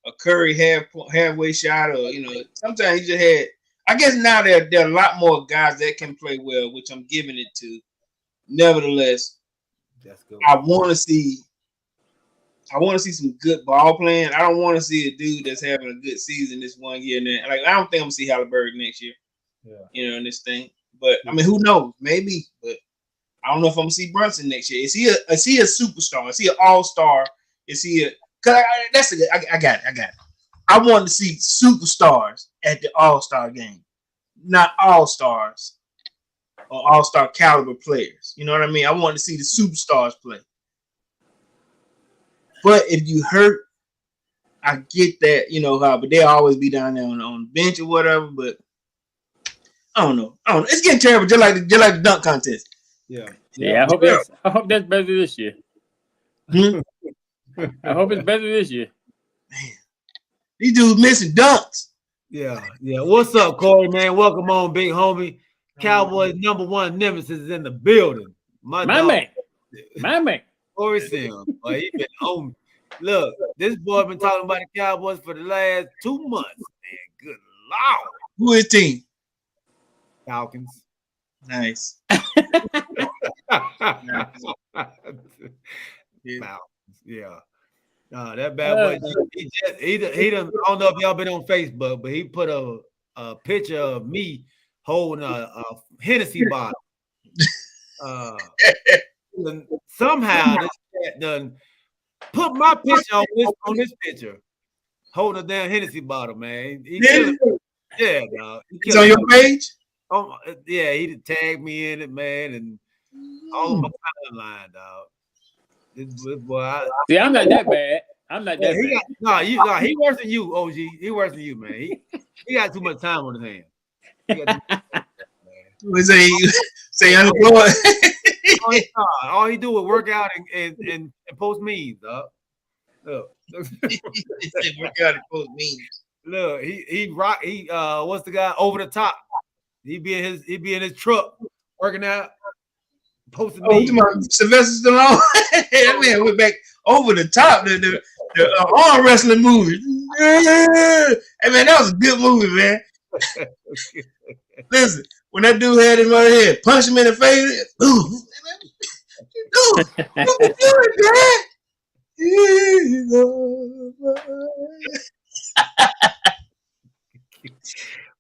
a Curry halfway shot, or sometimes he just had. I guess now there are a lot more guys that can play well, which I'm giving it to. Nevertheless,
that's good.
I want to see some good ball playing. I don't want to see a dude that's having a good season this one year. And then, like, I don't think I'm gonna see Halliburton next year. Yeah. In this thing. But I mean, who knows? Maybe. But I don't know if I'm gonna see Brunson next year. Is he a superstar? Is he an all-star? Is he a? Cause I got it. I want to see superstars at the All-Star game, not all-stars or all-star caliber players. You know what I mean? I want to see the superstars play. But if you hurt, I get that, but they'll always be down there on the bench or whatever. But I don't know. It's getting terrible, just like the dunk contest.
Yeah. I hope that's better this year. I hope it's better this year.
Man, these dudes missing dunks.
Yeah. What's up, Corey, man? Welcome on, big homie. Cowboys #1 nemesis is in the building. My man. Corey Sims. He been on. Look, this boy been talking about the Cowboys for the last 2 months, man. Good Lord.
Who is team?
Falcons.
Nice.
Yeah. That bad boy. He done, I don't know if y'all been on Facebook, but he put a picture of me holding a Hennessy bottle. Somehow this cat done put my picture on this picture, holding a damn Hennessy bottle, man. Yeah, dog.
It's on your page?
Yeah, he tagged me in it, man, and all of my timeline, dog. This boy,
see, I'm not that bad. I'm not that bad.
He worse than you, OG. He worse than you, man. He got too much time on his hands.
Say unemployed.
All he do is work out and post memes, dog. Look.
Work out and post memes.
Look, he what's the guy over the top? He be in his truck working out, posting memes.
Sylvester Stallone. That man went back over the top. The arm wrestling movie. Hey man, that was a good movie, man. Listen, when that dude had him on his head, punch him in the face. Ooh, what you doing, Dad?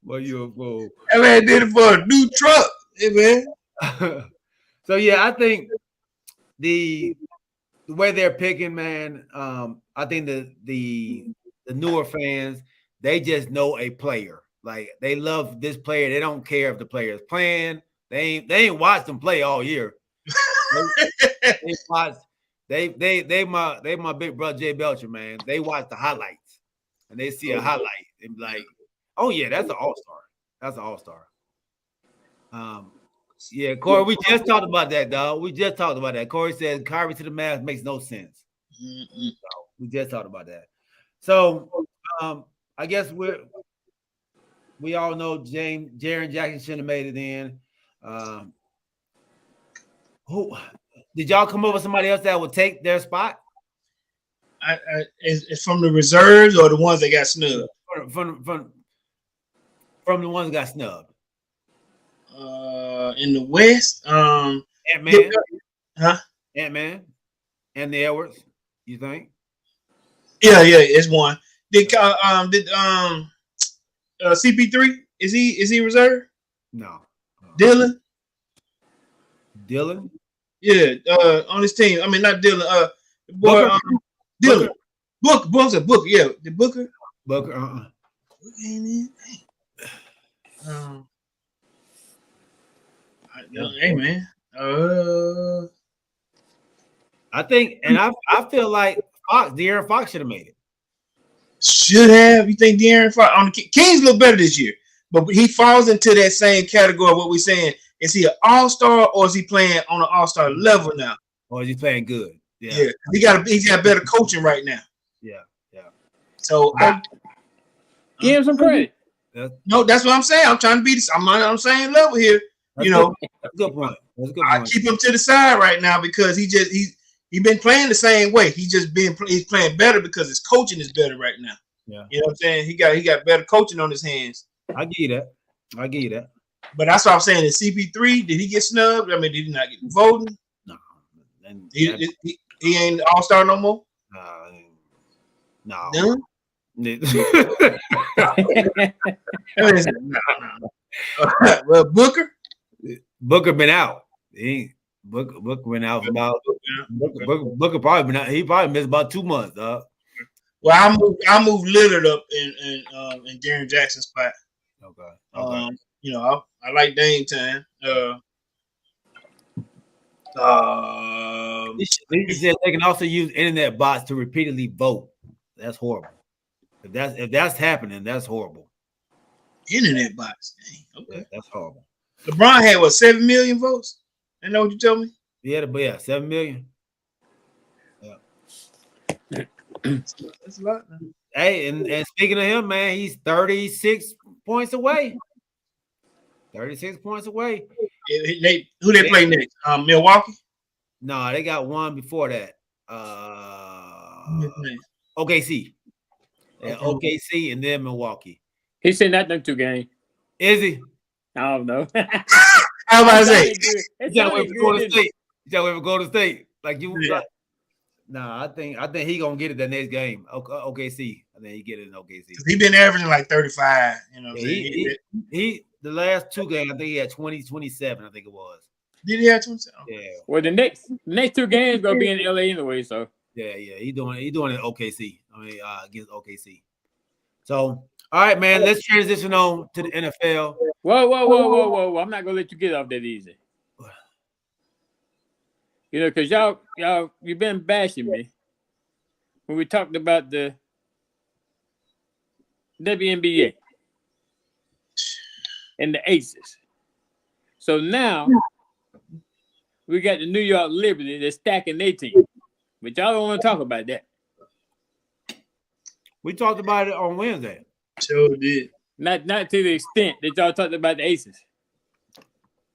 Well, you a fool.
That man did it for a new truck, hey, man.
So yeah, I think the way they're picking, man. I think the newer fans, they just know a player. Like, they love this player. They don't care if the player is playing. They ain't watched them play all year. They my big brother Jay Belcher, man. They watch the highlights and they see a highlight and be like, oh yeah, that's an all-star. That's an all-star. Yeah, Corey, we just talked about that, dog. We just talked about that. Corey said Kyrie to the Mavs makes no sense. So we just talked about that. So I guess we all know Jaren Jackson shouldn't have made it in. Who did y'all come up with somebody else that would take their spot?
It's from the reserves or the ones that got snubbed?
From the ones that got snubbed.
In the West,
Ant-Man.
Huh?
Ant-Man. And the Edwards, you think?
Yeah, it's one. Did CP3 is he reserved?
No.
Dylan?
Yeah,
on his team. I mean, not Dylan. Boy, Dylan. Booker. Yeah, the Booker.
Booker.
Booker ain't in. Hey man.
I think, and I feel like De'Aaron Fox should have made it.
Should have. You think De'Aaron Fox on the Kings look better this year, but he falls into that same category of what we're saying. Is he an all-star or is he playing on an all-star level now?
Or is he playing good?
Yeah. He's got better coaching right now.
Yeah.
So
give him some credit.
No, that's what I'm saying. I'm trying to be I'm on the same level here.
That's a good point.
I keep him to the side right now because he's been playing the same way. He's playing better because his coaching is better right now.
Yeah.
You know what I'm saying? He got better coaching on his hands.
I give you that.
But that's what I'm saying. Is CP3, did he get snubbed? I mean, did he not get voting?
No.
He ain't all-star no more?
No.
No? Well, Booker
been out. Booker been out for about Booker probably been out. He probably missed about 2 months, dog.
Well, I moved Lillard up in Jaren Jackson's spot.
Okay.
I like Dame time.
He said they can also use internet bots to repeatedly vote. That's horrible. If that's happening, that's horrible.
Internet bots. Dang, okay.
Yeah, that's horrible.
LeBron had 7 million votes? I know what you told me.
Yeah, 7 million. Yeah.
That's a lot, man.
Hey, and speaking of him, man, he's 36 points away. 36 points away.
Who they play next? Milwaukee?
No, they got one before that. OKC. Yeah, OKC and then Milwaukee.
He's sitting at them 2 games.
Is he?
I don't know.
How about I say?
You gotta wait for Golden State. You gotta wait for Golden State. Like you. Yeah. I think he gonna get it the next game. OKC. I think he get it in OKC.
He been averaging like 35. You know,
he the last 2 games. I think he had 20, 27. I think it was.
Did he have 27?
Yeah.
Well, the next 2 games gonna be in LA anyway. So
yeah. He doing it OKC. I mean, against OKC. So all right, man. Let's transition on to the NFL.
Whoa! I'm not gonna let you get off that easy. You know, because y'all, you've been bashing me when we talked about the WNBA and the Aces. So now we got the New York Liberty that's stacking their team, but y'all don't want to talk about that.
We talked about it on Wednesday.
Sure did.
Not to the extent that y'all talked about the Aces.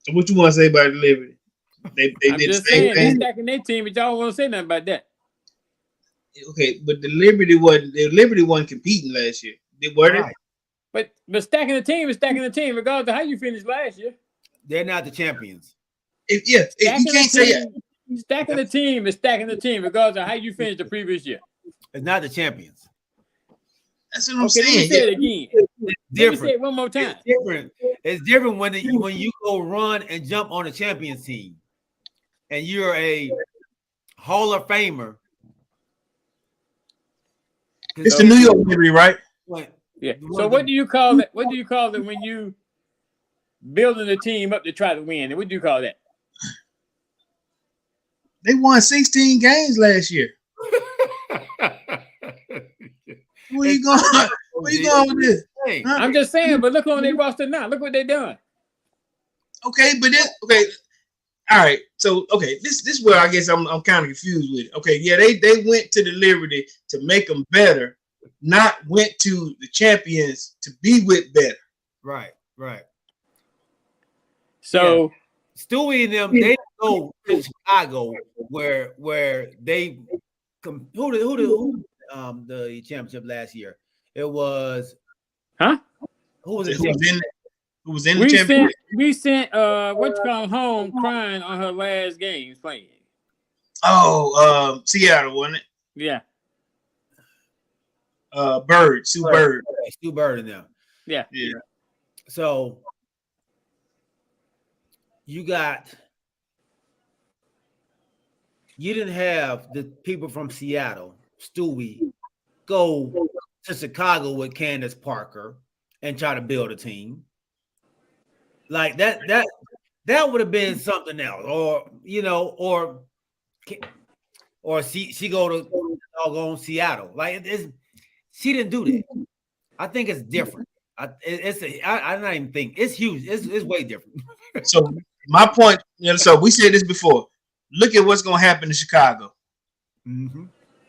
So what you want to say about the Liberty? They
I'm
did
just
the same
saying,
thing.
they're stacking their team, but y'all don't want to say nothing about that.
Okay, but the Liberty wasn't competing last year. They were
Right.
But stacking the team is stacking the team, regardless of how you finished last year.
They're not the champions.
You can't say it.
Stacking the team is stacking the team, regardless of how you finished the previous year.
It's not the champions.
That's what I'm
Okay, let me
saying.
say it again.
It's
Let me
different.
say it one more time.
It's different when you go run and jump on a champions team, and you're a Hall of Famer.
It's the New York Liberty, right?
Yeah. So what do you call it? What do you call it when you building a team up to try to win? And what do you call that?
They won 16 games last year. Where you going? Where you going with this?
Hey,
Huh?
I'm just saying, but look on their roster now. Look what they done.
Okay, but then all right. So this is where I guess I'm kind of confused with it. Okay, yeah, they went to the Liberty to make them better, not went to the champions to be with better.
right.
So
Stewie and them, they go to Chicago where they who the championship last year. It was
huh?
who was it?
Who was in the championship?
We sent what you call home crying on her last games playing.
Oh, Seattle, wasn't it?
Yeah.
Sue Bird.
Stu Bird and them.
Yeah.
So you didn't have the people from Seattle, Stewie, go to Chicago with Candace Parker and try to build a team. Like that would have been something else. Or she go to doggone Seattle. Like she didn't do that. I think it's different. I don't even think it's huge. It's way different.
So my point, so we said this before. Look at what's gonna happen in Chicago.
Mm-hmm.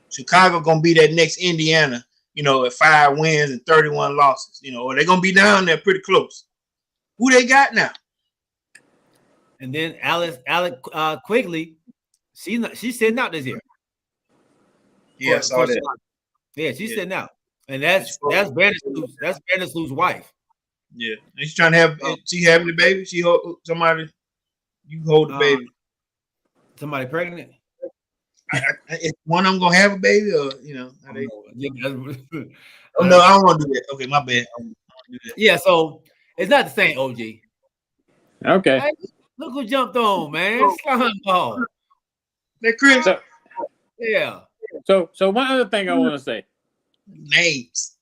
Chicago gonna be that next Indiana, at 5 wins and 31 losses. Or they're gonna be down there pretty close. Who they got now?
And then Alec Quigley, she's sitting out this year.
Yeah, I saw that.
Yeah, she's sitting out, and that's Brandon Slu's wife.
Yeah, and she's trying to have. She having the baby. She somebody. You hold the baby.
Somebody pregnant?
Is one of them gonna have a baby, or Are they?
Oh,
no, I don't want to do that. Okay, my bad.
Yeah, so it's not the same. OG.
Okay.
Hey, look who jumped on, man. Slime ball.
That Chris.
Yeah.
So one other thing I want to say.
Names.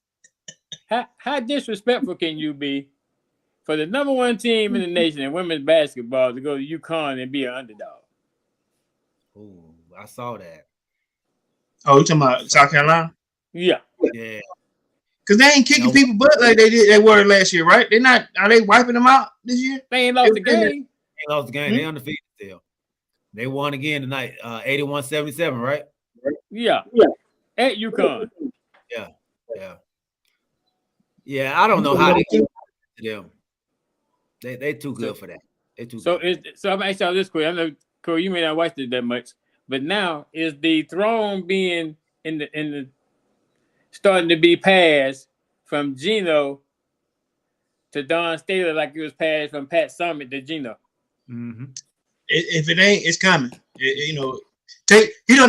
How disrespectful can you be for the number 1 team in the nation in women's basketball to go to UConn and be an underdog?
Ooh, I saw that.
Oh, you talking about South Carolina?
Yeah.
Yeah.
Because they ain't kicking people butt like they were last year, right? They're not. Are they wiping them out this year?
They ain't lost the game.
They lost the game. They undefeated still. They won again tonight, 81-77, right?
Yeah. At UConn.
Yeah. I don't know how they get to them. They too good for that. They too good.
So I'm asking y'all this question. I know, Corey, you may not watch it that much, but now is the throne being in the starting to be passed from Gino to Don Staley like it was passed from Pat Summitt to Gino?
Mm-hmm.
If it ain't, it's coming. He done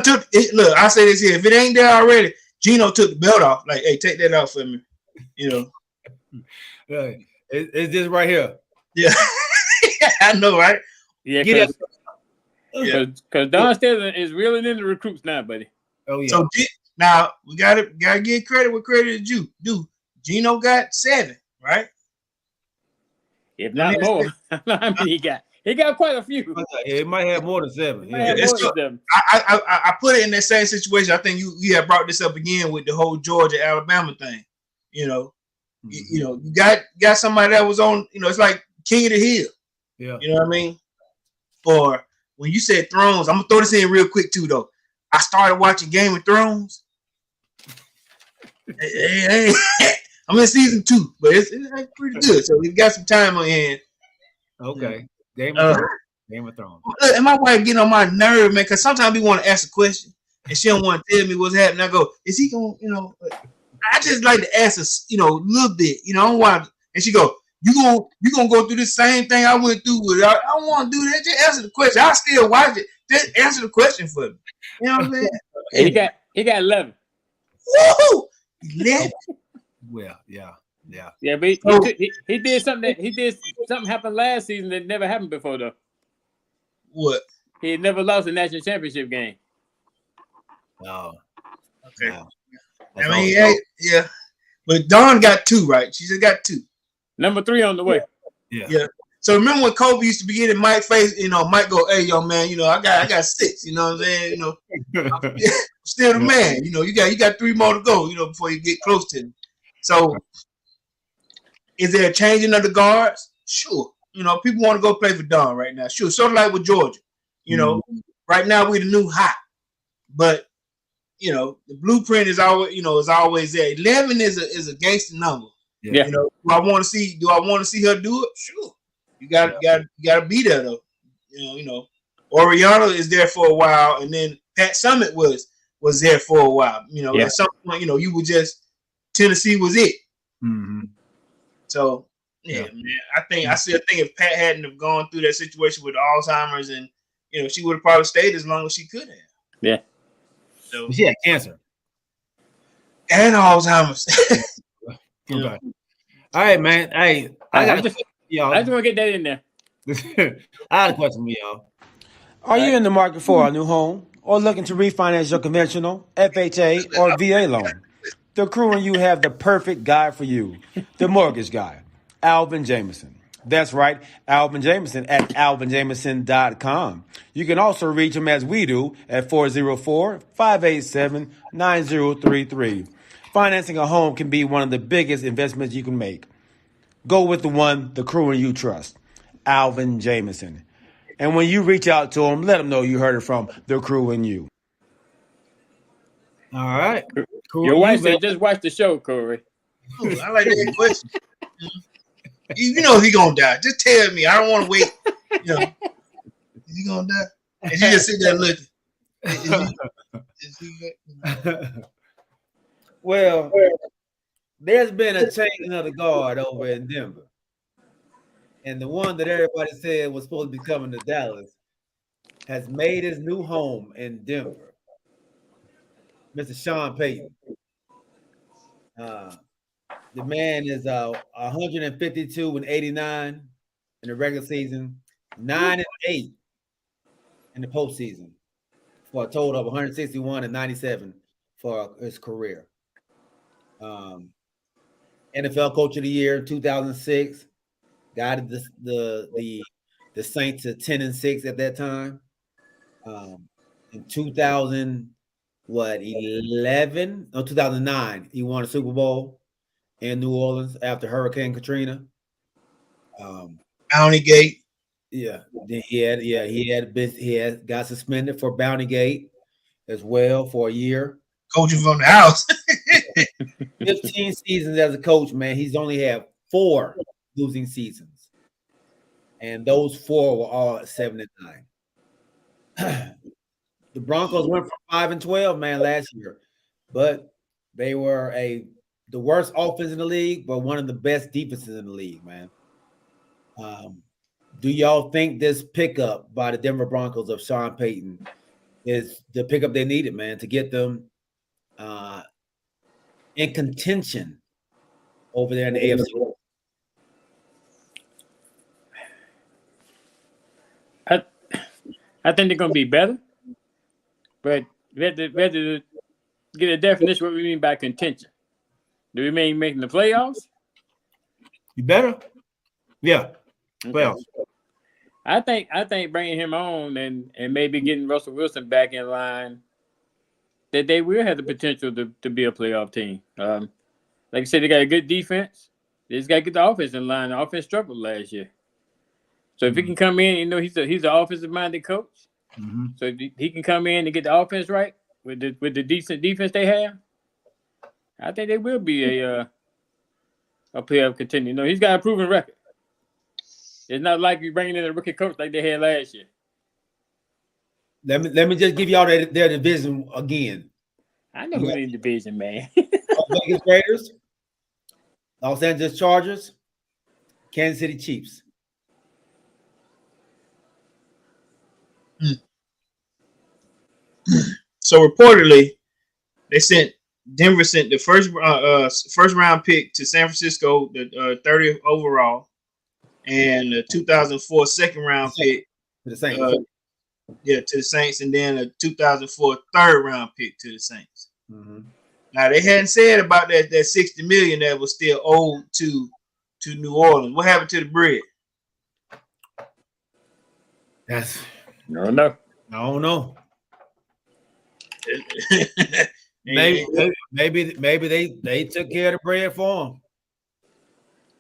took it. Look, I say this here. If it ain't there already, Gino took the belt off. Like, hey, take that off for me.
It's just right here.
Yeah. I know, right?
Yeah, because Don Staley is reeling in the recruits now, buddy.
Oh yeah.
So now we gotta give credit where credit is due. Gino got 7, right?
If not more. I don't know how many he got. He got quite a few.
It might have more than 7. Yeah.
I put it in that same situation. I think you have brought this up again with the whole Georgia Alabama thing.
Mm-hmm.
You got somebody that was on. It's like King of the Hill.
Yeah.
You know what I mean? Or when you said Thrones, I'm gonna throw this in real quick too, though. I started watching Game of Thrones. Hey, I'm in season 2, but it's pretty good. So we got some time on hand.
Okay. Game of Thrones.
And my wife getting on my nerve, man, because sometimes we want to ask a question and she don't want to tell me what's happening. I go, is he going, I just like to ask us, a little bit, I don't want to, and she go, you gonna go through the same thing I went through with. I don't want to do that. Just answer the question. I still watch it. Just answer the question for me. You know what I'm saying?
He got 11.
Woo! 11.
Well, yeah.
Yeah, but he did something happened last season that never happened before though.
What?
He had never lost a national championship game.
Oh.
Okay.
Wow.
I mean, yeah. But Dawn got 2, right? She just got 2.
Number 3 on the way.
Yeah.
So remember when Kobe used to be getting Mike face, Mike go, hey, yo, man, I got 6, you know what I'm saying? Still the man, you got 3 more to go, before you get close to him. So is there a changing of the guards? Sure. People want to go play for Don right now. Sure. Sort of like with Georgia. Right now we're the new hot. But the blueprint is always there. 11 is a gangster number.
Yeah.
Do I want to see her do it? Sure. You gotta be there though. Oriana is there for a while, and then Pat Summitt was there for a while. At some point, you were just Tennessee was it.
Mm-hmm.
So man, I still think if Pat hadn't have gone through that situation with Alzheimer's, and she would have probably stayed as long as she could have.
Yeah.
So she had cancer
and Alzheimer's.
Okay. All right, man. Hey, I just want
to get that in there.
I had a question for y'all.
Are you in the market for a new home or looking to refinance your conventional, FHA, or VA loan? The Crew and you have the perfect guy for you, the mortgage guy, Alvin Jameson. That's right, Alvin Jameson at alvinjameson.com. You can also reach him as we do at 404-587-9033. Financing a home can be one of the biggest investments you can make. Go with the one the Crew and you trust, Alvin Jameson. And when you reach out to him, let him know you heard it from the Crew and you.
All right.
Cool. Your wife said just watch the show, Corey.
Ooh, I like that question. You know he gonna die. Just tell me. I don't want to wait. Is he gonna die? And she just sit there looking.
Well, there's been a changing of the guard over in Denver. And the one that everybody said was supposed to be coming to Dallas has made his new home in Denver. Mr. Sean Payton. The man is 152-89 in the regular season, 9-8 in the postseason, for a total of 161-97 for his career. NFL Coach of the Year in 2006, guided the Saints to 10-6 at that time. In 2009, he won a Super Bowl in New Orleans after Hurricane Katrina.
Bounty Gate.
Yeah, he had got suspended for Bounty Gate as well for a year.
Coaching from the house.
15 seasons as a coach, man. He's only had 4 losing seasons, and those 4 were all at 7-9. The Broncos went from 5-12, man, last year, but they were the worst offense in the league, but one of the best defenses in the league, man. Do y'all think this pickup by the Denver Broncos of Sean Payton is the pickup they needed, man, to get them in contention over there in the AFC?
I think they're going to be better, but we have to get a definition of what we mean by contention. Do we mean making the playoffs?
You better? Yeah, playoffs.
I think bringing him on and maybe getting Russell Wilson back in line, that they will have the potential to be a playoff team. Like I said, they got a good defense. They just got to get the offense in line. The offense struggled last year. So if he can come in, he's an offensive-minded coach. Mm-hmm. So if he can come in and get the offense right with the decent defense they have, I think they will be a playoff contender. He's got a proven record. It's not like you bringing in a rookie coach like they had last year.
Let me just give y'all their division again.
I know who's in the division, man.
Las Vegas Raiders, Los Angeles Chargers, Kansas City Chiefs.
So reportedly, Denver sent the first round pick to San Francisco, the 30th overall, and the 2004 second round pick
to the Saints.
To the Saints, and then a 2004 third round pick to the Saints. Mm-hmm. Now they hadn't said about that $60 million that was still owed to New Orleans. What happened to the bread?
That's
No, no.
I don't know. Maybe they took care of the bread for him.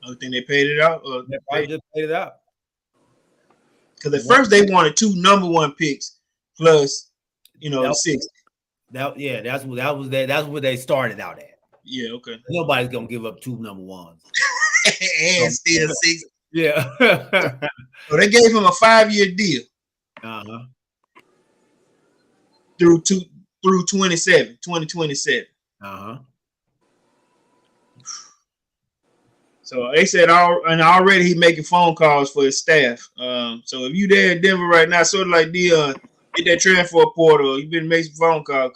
I think they paid it out. Or
They probably just paid it out.
Because at first they wanted 2 number 1 picks plus,
That-
6.
That's what they started out at.
Yeah, okay.
Nobody's gonna give up 2 number 1s.
And still 6.
Yeah.
So they gave him a 5-year deal
Uh-huh.
through 2027.
Uh-huh.
So they said already he making phone calls for his staff. So if you there in Denver right now, sort of like Dion, get that transfer portal. You been making some phone calls.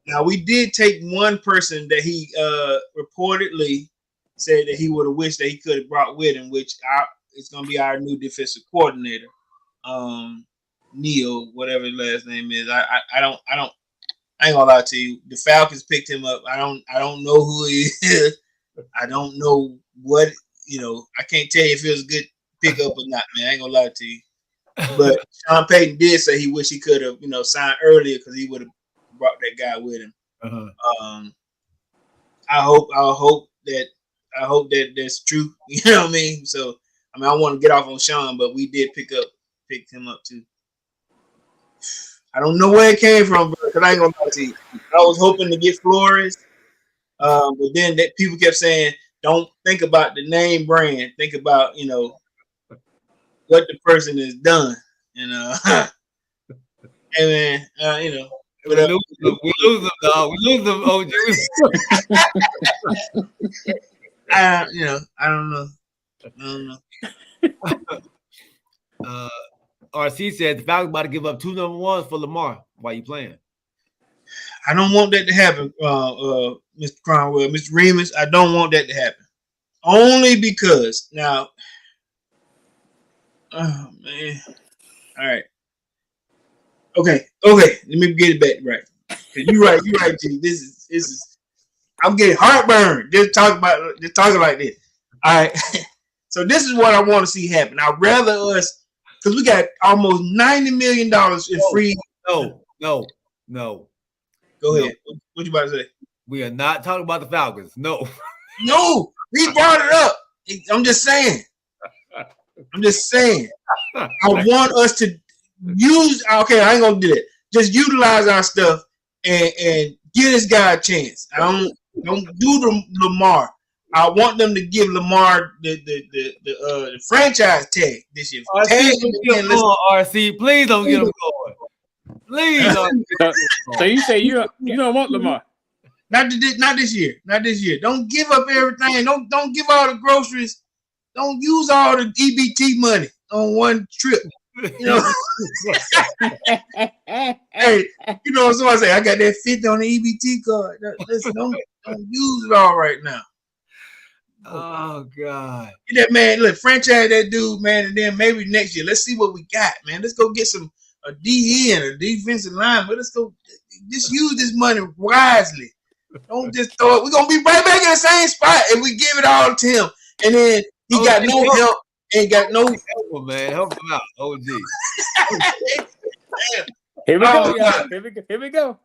Now we did take one person that he reportedly said that he would have wished that he could have brought with him, which it's gonna be our new defensive coordinator, Neil, whatever his last name is. I ain't gonna lie to you. The Falcons picked him up. I don't know who he is. I don't know what, I can't tell you if it was a good pickup or not, man. I ain't gonna lie to you. But Sean Payton did say he wished he could have, signed earlier because he would have brought that guy with him.
Uh-huh.
I hope that that's true. You know what I mean? So I want to get off on Sean, but we did pick him up too. I don't know where it came from, bro, because I ain't gonna lie to you. I was hoping to get Flores. But then that people kept saying, don't think about the name brand. Think about, what the person has done. Hey man,
We lose them, dog. We lose them, OG.
I don't know.
RC said the Falcons about to give up 2 number 1s for Lamar while you playing.
I don't want that to happen, Mr. Cromwell, Mr. Remus. I don't want that to happen. Only because now, oh man. All right. Okay. Let me get it back right. You're right, G. This is. I'm getting heartburn just talking like this. All right. So this is what I want to see happen. I'd rather us, because we got almost $90 million in free.
No.
Go ahead. What you about to say?
We are not talking about the Falcons. No.
No, we brought it up. I'm just saying. I want us to use. Okay, I ain't gonna do that. Just utilize our stuff and give this guy a chance. I don't do the Lamar. I want them to give Lamar the franchise tag this year.
RC, please don't get him going. Please.
So you say you don't want Lamar?
Not this year. Don't give up everything. Don't give all the groceries. Don't use all the EBT money on one trip. Hey, so I say I got that 50 on the EBT card. Listen, don't use it all right now.
Oh God.
Get that man, look, franchise that dude, man, and then maybe next year. Let's see what we got, man. Let's go get a DE and a defensive line, but let's go just use this money wisely. Don't just throw it. We're gonna be right back in the same spot if we give it all to him. And then he got no help, ain't got no
help him, man. Help him out, OG.
Here we go, y'all. Here we go.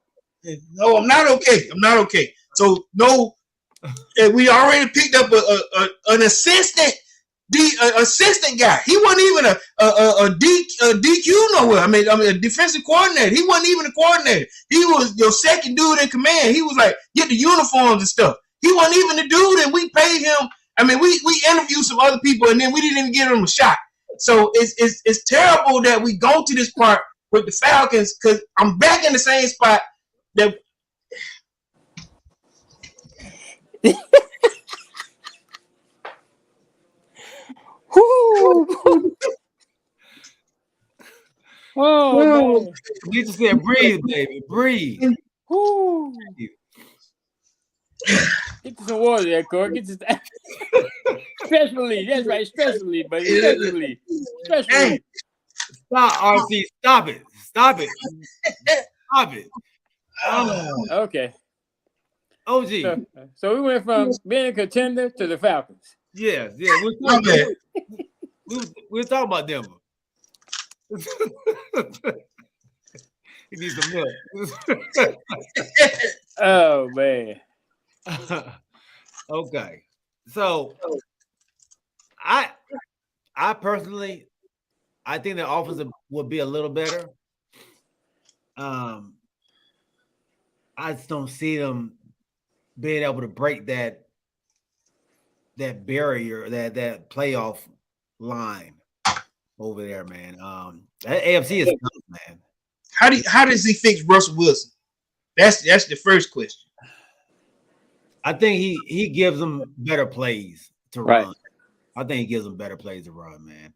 No, I'm not okay. So no, we already picked up an assistant. Assistant guy. He wasn't even a DQ nowhere. I mean, a defensive coordinator. He wasn't even a coordinator. He was your second dude in command. He was like, get the uniforms and stuff. He wasn't even the dude, and we paid him. I mean, we interviewed some other people, and then we didn't even give him a shot. So it's terrible that we go to this part with the Falcons because I'm back in the same spot that.
Oh, man.
You just said breathe, baby. Breathe.
Get you some water there, Corey. Get you stress relief. That's right, stress relief, buddy. Stress relief. Stress relief.
Stop, RC. Stop it. Stop it. Oh.
Okay.
OG.
So we went from being a contender to the Falcons.
Yeah. We're talking about Denver. He needs some milk.
Oh man.
Okay. So I personally I think the offensive would be a little better. I just don't see them being able to break that barrier, that playoff line over there, man. That AFC is tough, man.
How does he fix Russell Wilson? That's the first question.
I think he gives them better plays to
Right.
run. I think he gives them better plays to run, man.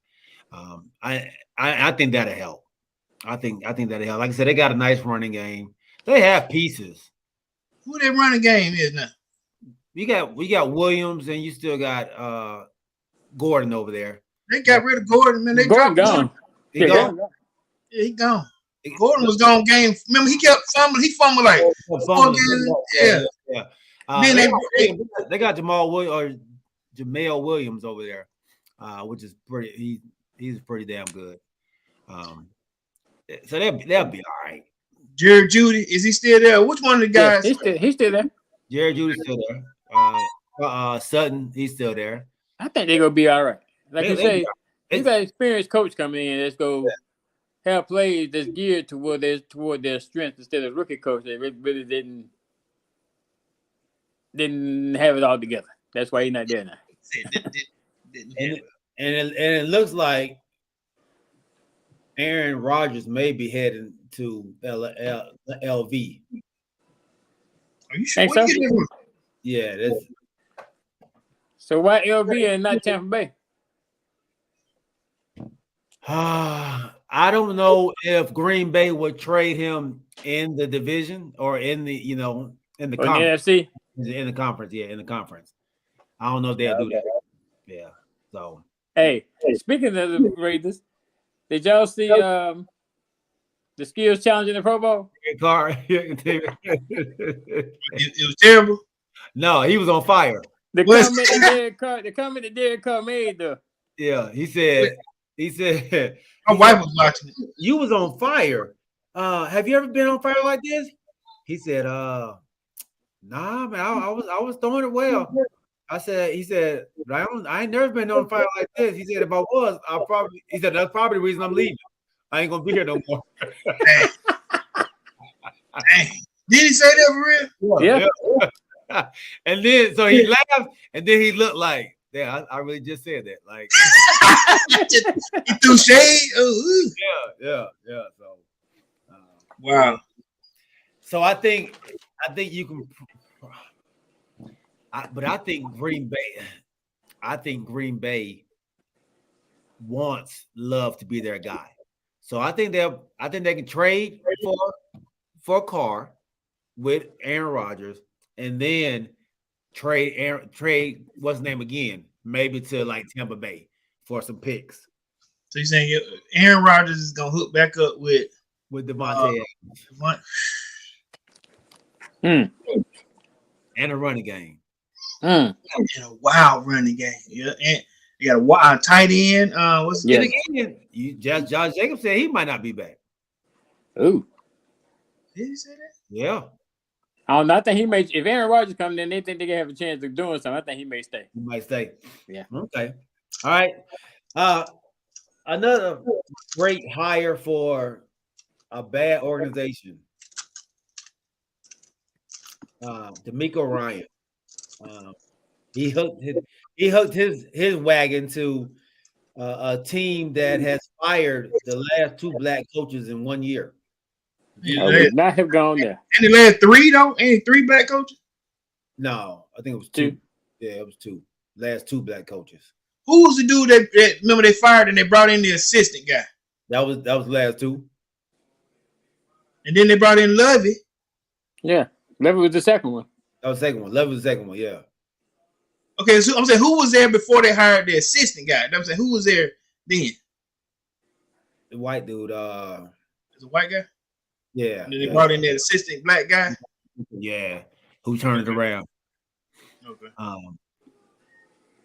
I think that'll help. I think that'll help. Like I said, they got a nice running game. They have pieces.
Who their running game is now?
We got Williams, and you still got Gordon over there.
They got rid of Gordon, man. They
Gordon
dropped
gone.
He gone.
Yeah, he gone. Gordon was gone game. Remember, he kept fumbling. He fumbled like 4 games. Yeah.
Then they got Jamal Williams or Jamal Williams over there, which is pretty. He's pretty damn good. So they'll be all right.
Jared Judy, is he still there? Which one of the guys?
Yeah, he's still there.
Jared Judy's still there. Sutton, he's still there.
I think they're gonna be all right. Like you say, you got an experienced coach coming in. Let's go have plays that's geared toward their strengths instead of rookie coach that really didn't have it all together. That's why he's not there now.
And it looks like Aaron Rodgers may be heading to LV.
Are you sure?
Think so?
Yeah, that's.
So why LV and not Tampa Bay?
I don't know if Green Bay would trade him in the division or in the in the conference.
NFC?
In the conference, yeah, in the conference. I don't know if they'll do that. Yeah. So
Hey, speaking of the Raiders, did y'all see the skills challenge in the Pro Bowl?
Carr,
It was terrible.
no, he was on fire.
The comment that Derek Carr made though.
Yeah, he said
My wife was watching it.
you was on fire. Have you ever been on fire like this? He said, nah, man, I was throwing it well. He said, I ain't never been on fire like this. He said, if I was, he said, that's probably the reason I'm leaving. I ain't gonna be here no more.
Dang. Did he say that for real?
Yeah.
And then so he laughed, and then he looked like, yeah, I really just said that. Like,
He threw shade. Ooh.
yeah. So,
Wow.
so I think you can, but I think Green Bay wants Love to be their guy. So I think they can trade for Carr with Aaron Rodgers, and then trade what's his name again, maybe to like Tampa Bay for some picks.
So you're saying Aaron Rodgers is gonna hook back up with
Devontae
Adams.
and a running game.
And a wild running game. Yeah, and you got a wild tight end. What's his name?
Again, Josh Jacobs said he might not be back.
Ooh.
Did he say that?
Yeah,
I don't know. I think he may. If Aaron Rodgers comes in, they think they can have a chance of doing something. I think he may stay.
he might stay.
Yeah.
Okay. All right. Another great hire for a bad organization. D'Amico Ryan. He hooked his wagon to a team that has fired the last 2 black coaches in 1 year.
Yeah,
I would not have gone there.
and the last 3 though? Ain't 3 black coaches?
No, I think it was 2. Yeah, it was 2. Last 2 black coaches.
Who was the dude that remember they fired and they brought in the assistant guy?
That was the last 2.
And then they brought in Lovey.
Yeah. Levy was the second one.
That was the second one. Love was the second one. Yeah.
Okay, so I'm saying who was there before they hired the assistant guy? I'm saying who was there then?
The white dude.
Is a white guy?
Yeah.
And then they brought in that assistant black guy.
Yeah. Who turned it around?
Okay.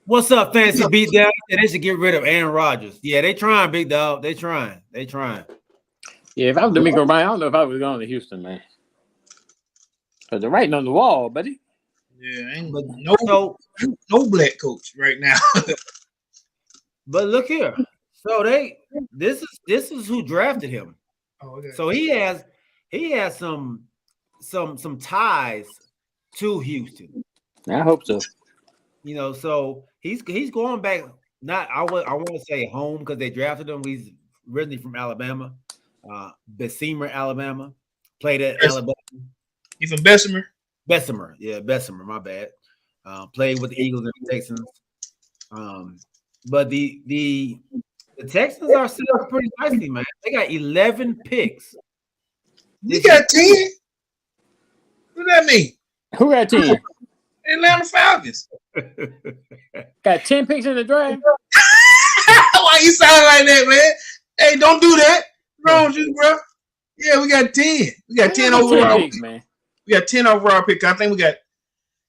What's up, fancy beatdown? Yeah, they should get rid of Aaron Rodgers. Yeah, they trying, big dog. They trying.
Yeah, if I was D'Amico Ryan, I don't know if I was going to Houston, man. Because they're writing on the wall, buddy.
Yeah, ain't
But
no black coach right now.
But look here. So this is who drafted him.
Oh, okay.
So he has some ties to Houston.
I hope so.
You know, so he's going back. Not I want to say home because they drafted him. He's originally from Alabama, Bessemer, Alabama. Played at Alabama.
You from Bessemer?
Bessemer, yeah, Bessemer. My bad. Played with the Eagles and the Texans. But the Texans are set up pretty nicely, man. They got 11 picks.
You got 10. What that mean?
Who got 10?
Atlanta Falcons.
Got 10 picks in the draft.
Why you sound like that, man? Hey, don't do that. What's wrong with you, bro? Yeah, we got 10. We got 10 overall picks, man. We got 10 overall picks. I think we got,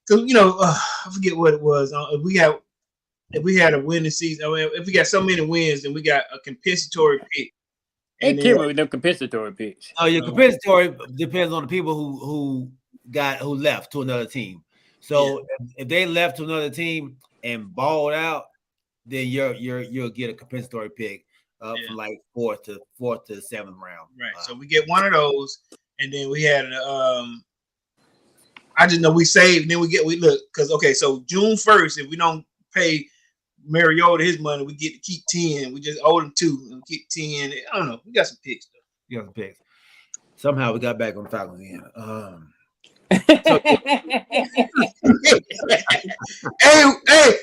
because I forget what it was. If we had a winning season, if we got so many wins, then we got a compensatory pick.
They kill me with them compensatory picks.
Oh, your compensatory depends on the people who left to another team. So if they left to another team and balled out, then you'll get a compensatory pick from like fourth to seventh round.
Right. So we get one of those, and then we had I just know we saved. And then we look because so June 1st, if we don't pay Mariota his money, we get to keep 10. We just owe him 2 and keep 10. I don't know. We got some picks though.
You got some picks. Somehow we got back on the Falcons again.
Hey,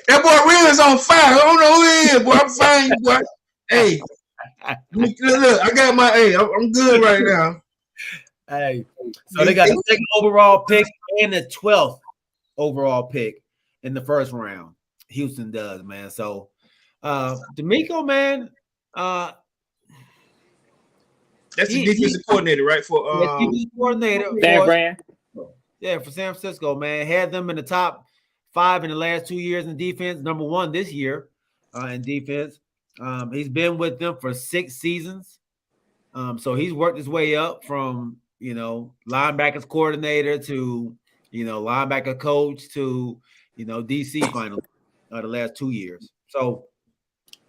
that boy Real is on fire. I don't know who he is, boy. I'm fine, boy. Hey, look, I got my. Hey, I'm good right now.
Hey, so they got the second overall pick and the 12th overall pick in the first round. Houston does, man. So, D'Amico, man,
that's the defensive coordinator, right? For
defensive coordinator,
Dan Brand.
Yeah, for San Francisco, man. Had them in the top 5 in the last 2 years in defense. Number 1 this year in defense. He's been with them for 6 seasons. So he's worked his way up from, linebackers coordinator to, linebacker coach to, DC finally the last 2 years. So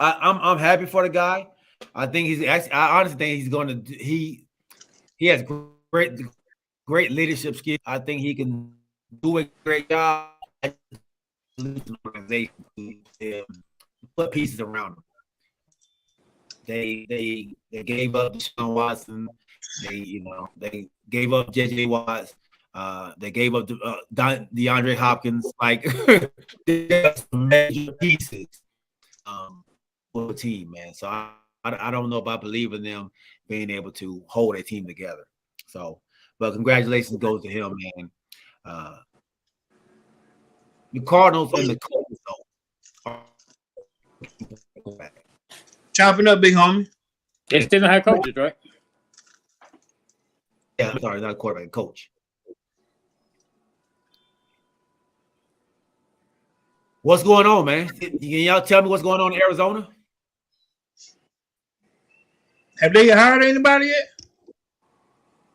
I'm happy for the guy. I think I honestly think he's going to he has great leadership skills. I think he can do a great job. Organization put pieces around him. They gave up Deshaun Watson. They gave up JJ Watts. They gave up DeAndre Hopkins. Like some major pieces for the team, man. So I don't know if I believe in them being able to hold a team together. So. But congratulations goes to him, man. The Cardinals and the Colts.
Chopping up, big homie.
They still don't have coaches, right?
Yeah, I'm sorry, not a quarterback, coach. What's going on, man? Can y'all tell me what's going on in Arizona?
Have they hired anybody yet?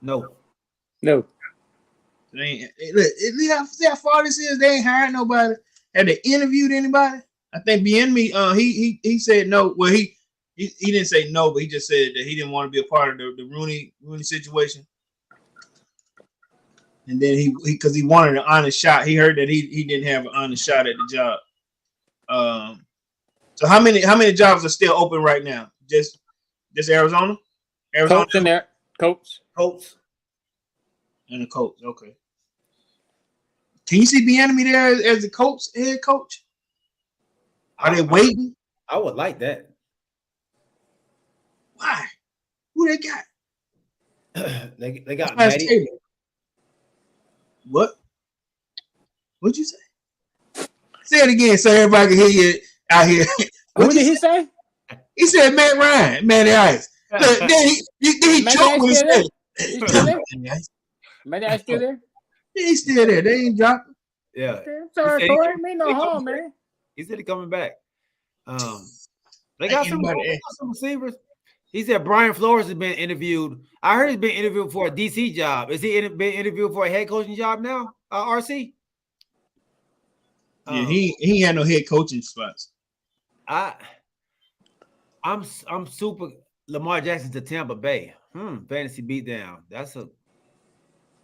No.
No.
See how far this is. They ain't hired nobody. Have they interviewed anybody? I think Bienemy, he said no. Well, he didn't say no, but he just said that he didn't want to be a part of the Rooney situation. And then because he wanted an honest shot. He heard that he didn't have an honest shot at the job. So how many jobs are still open right now? Just Arizona?
Colts in there. Colts.
And the coach, okay. Can you see Bienemy there as the head coach? Are they waiting?
I would like that.
Why? Who they got?
they got Matty.
What? What'd you say? Say it again so everybody can hear you out here.
What did he say?
He said Matt Ryan, Matty Ice. Look, then he choked when he said it.
Matty Ice still there?
He's still there. They ain't dropping.
Yeah.
Sorry, Corey. Me no harm, man.
He said he's coming back. They
Ain't
got some receivers. He said Brian Flores has been interviewed. I heard he's been interviewed for a DC job. Is he been interviewed for a head coaching job now? RC?
Yeah, he ain't had no head coaching spots.
I'm super Lamar Jackson to Tampa Bay. Fantasy beatdown. That's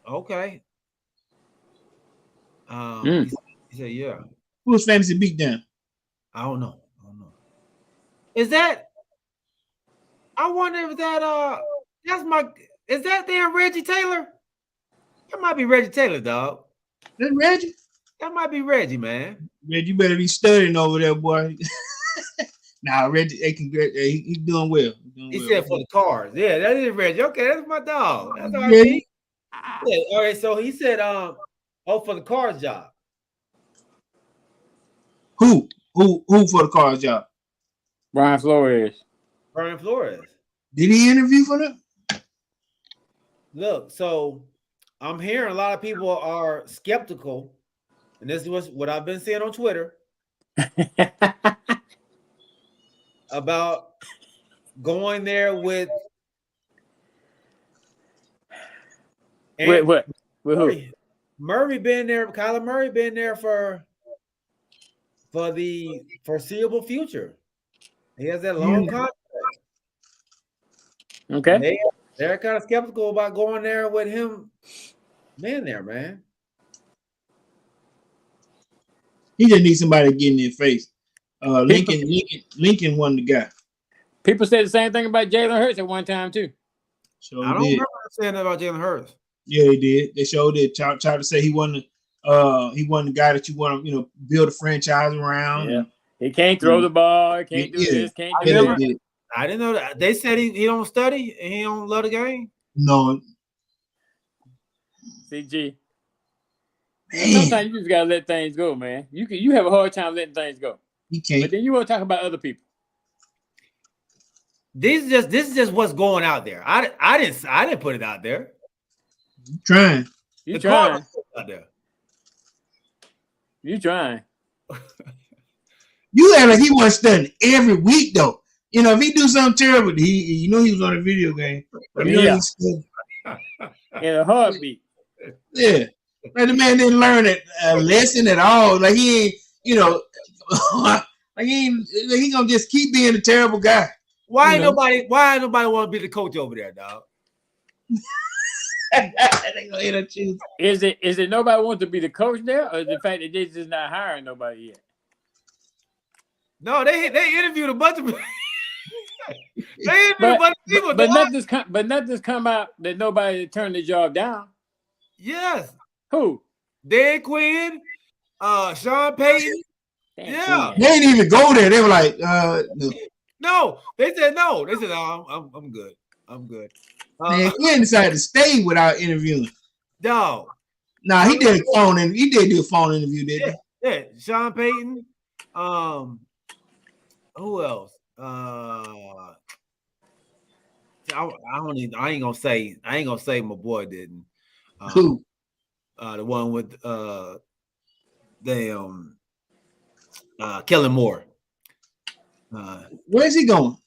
okay. He said, yeah.
Who's fantasy beatdown?
I don't know. Is that? I wonder if that is that damn Reggie Taylor? That might be Reggie Taylor, dog.
That's Reggie.
That might be Reggie, man.
Reggie, you better be studying over there, boy. Nah, Reggie, he's doing well.
He said for the cars. Yeah, that is Reggie. Okay, that's my dog. That's all right. Yeah, all right. So he said, for the cars job.
Who for the cars job?
Brian Flores.
Did he interview for them?
Look, so I'm hearing a lot of people are skeptical, and this is what I've been seeing on Twitter about going there with
what? With who?
Murray been there. Kyler Murray been there for the foreseeable future. He has that long contract.
Okay.
They're kind of skeptical about going there with him being there, man.
He just needs somebody to get in their face. Lincoln won the guy.
People said the same thing about Jalen Hurts at one time too.
So I don't remember saying that about Jalen Hurts.
Yeah, they did. They showed it. Tried to say he wasn't the guy that you want to, build a franchise around.
Yeah. He can't throw the ball. He can't do this. Can't do that.
I didn't know that. They said he don't study and he don't love the game.
No.
CG. Sometimes you just gotta let things go, man. You have a hard time letting things go.
You can't.
But then you want to talk about other people.
This is just what's going out there. I didn't put it out there.
You trying.
You trying.
Out there.
You trying.
You act like he wasn't studying every week though. If he do something terrible, he was on a video game. But
In a heartbeat.
Yeah. Like the man didn't learn a lesson at all. Like he ain't, like he gonna just keep being a terrible guy.
Why nobody want to be the coach over there, dog?
Is it nobody wants to be the coach there, or the fact that they just not hiring nobody yet?
No, they interviewed a bunch of people. They interviewed a bunch of people.
But nothing's come out that nobody turned the job down.
Yes.
Who?
Dan Quinn, Sean Payton.
Yeah.
They didn't even go there. They were like, no.
No, they said no. They said, no, I'm good. I'm good.
Man, Quinn decided to stay without interviewing.
No.
Nah, he did a phone interview. He did do a phone interview, didn't
he? Yeah. Sean Payton. Who else? I ain't gonna say my boy didn't.
Who?
The one with Kellen Moore.
Where's he going?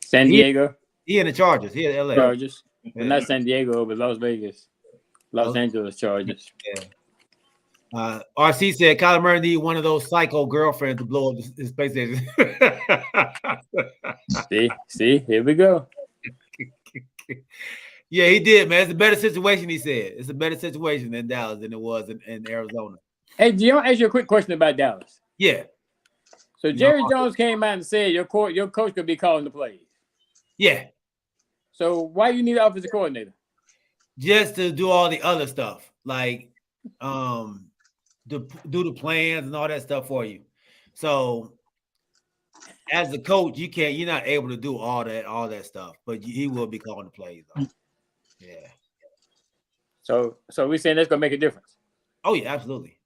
San Diego.
He in the Chargers. He in LA.
Chargers. But not San Diego, but Las Vegas. Los Angeles Chargers.
Yeah. RC said Kyler Murray need one of those psycho girlfriends to blow up his space station.
See, here we go.
Yeah, he did, man. It's a better situation, he said. It's a better situation in Dallas than it was in Arizona.
Hey, do you want to ask you a quick question about Dallas?
Yeah.
So Jerry Jones came out and said your coach could be calling the plays.
Yeah.
So why you need an offensive coordinator?
Just to do all the other stuff, like to do the plans and all that stuff for you. So as a coach, you're not able to do all that stuff, but he will be calling the plays. Though. Yeah.
So we're saying that's gonna make a difference.
Oh yeah, absolutely.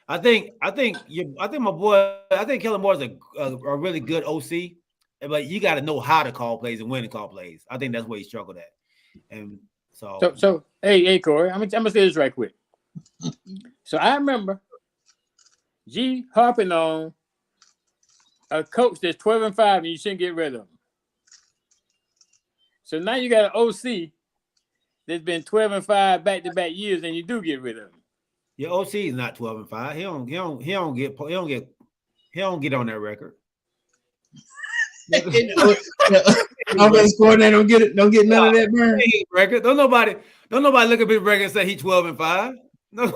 I think my boy, I think Kellen Moore is a really good OC, but you got to know how to call plays and when to call plays. I think that's where he struggled at. And so hey Corey, I'm gonna say this right quick. So I remember
G harping on a coach that's 12-5 and you shouldn't get rid of him. So now you got an OC that's been 12-5 back-to-back years, and you do get rid of him.
Your OC is not 12-5. He don't get on that record.
Offense coordinator don't get none of that burn.
Record. Don't nobody look at his record and say he's 12-5. No.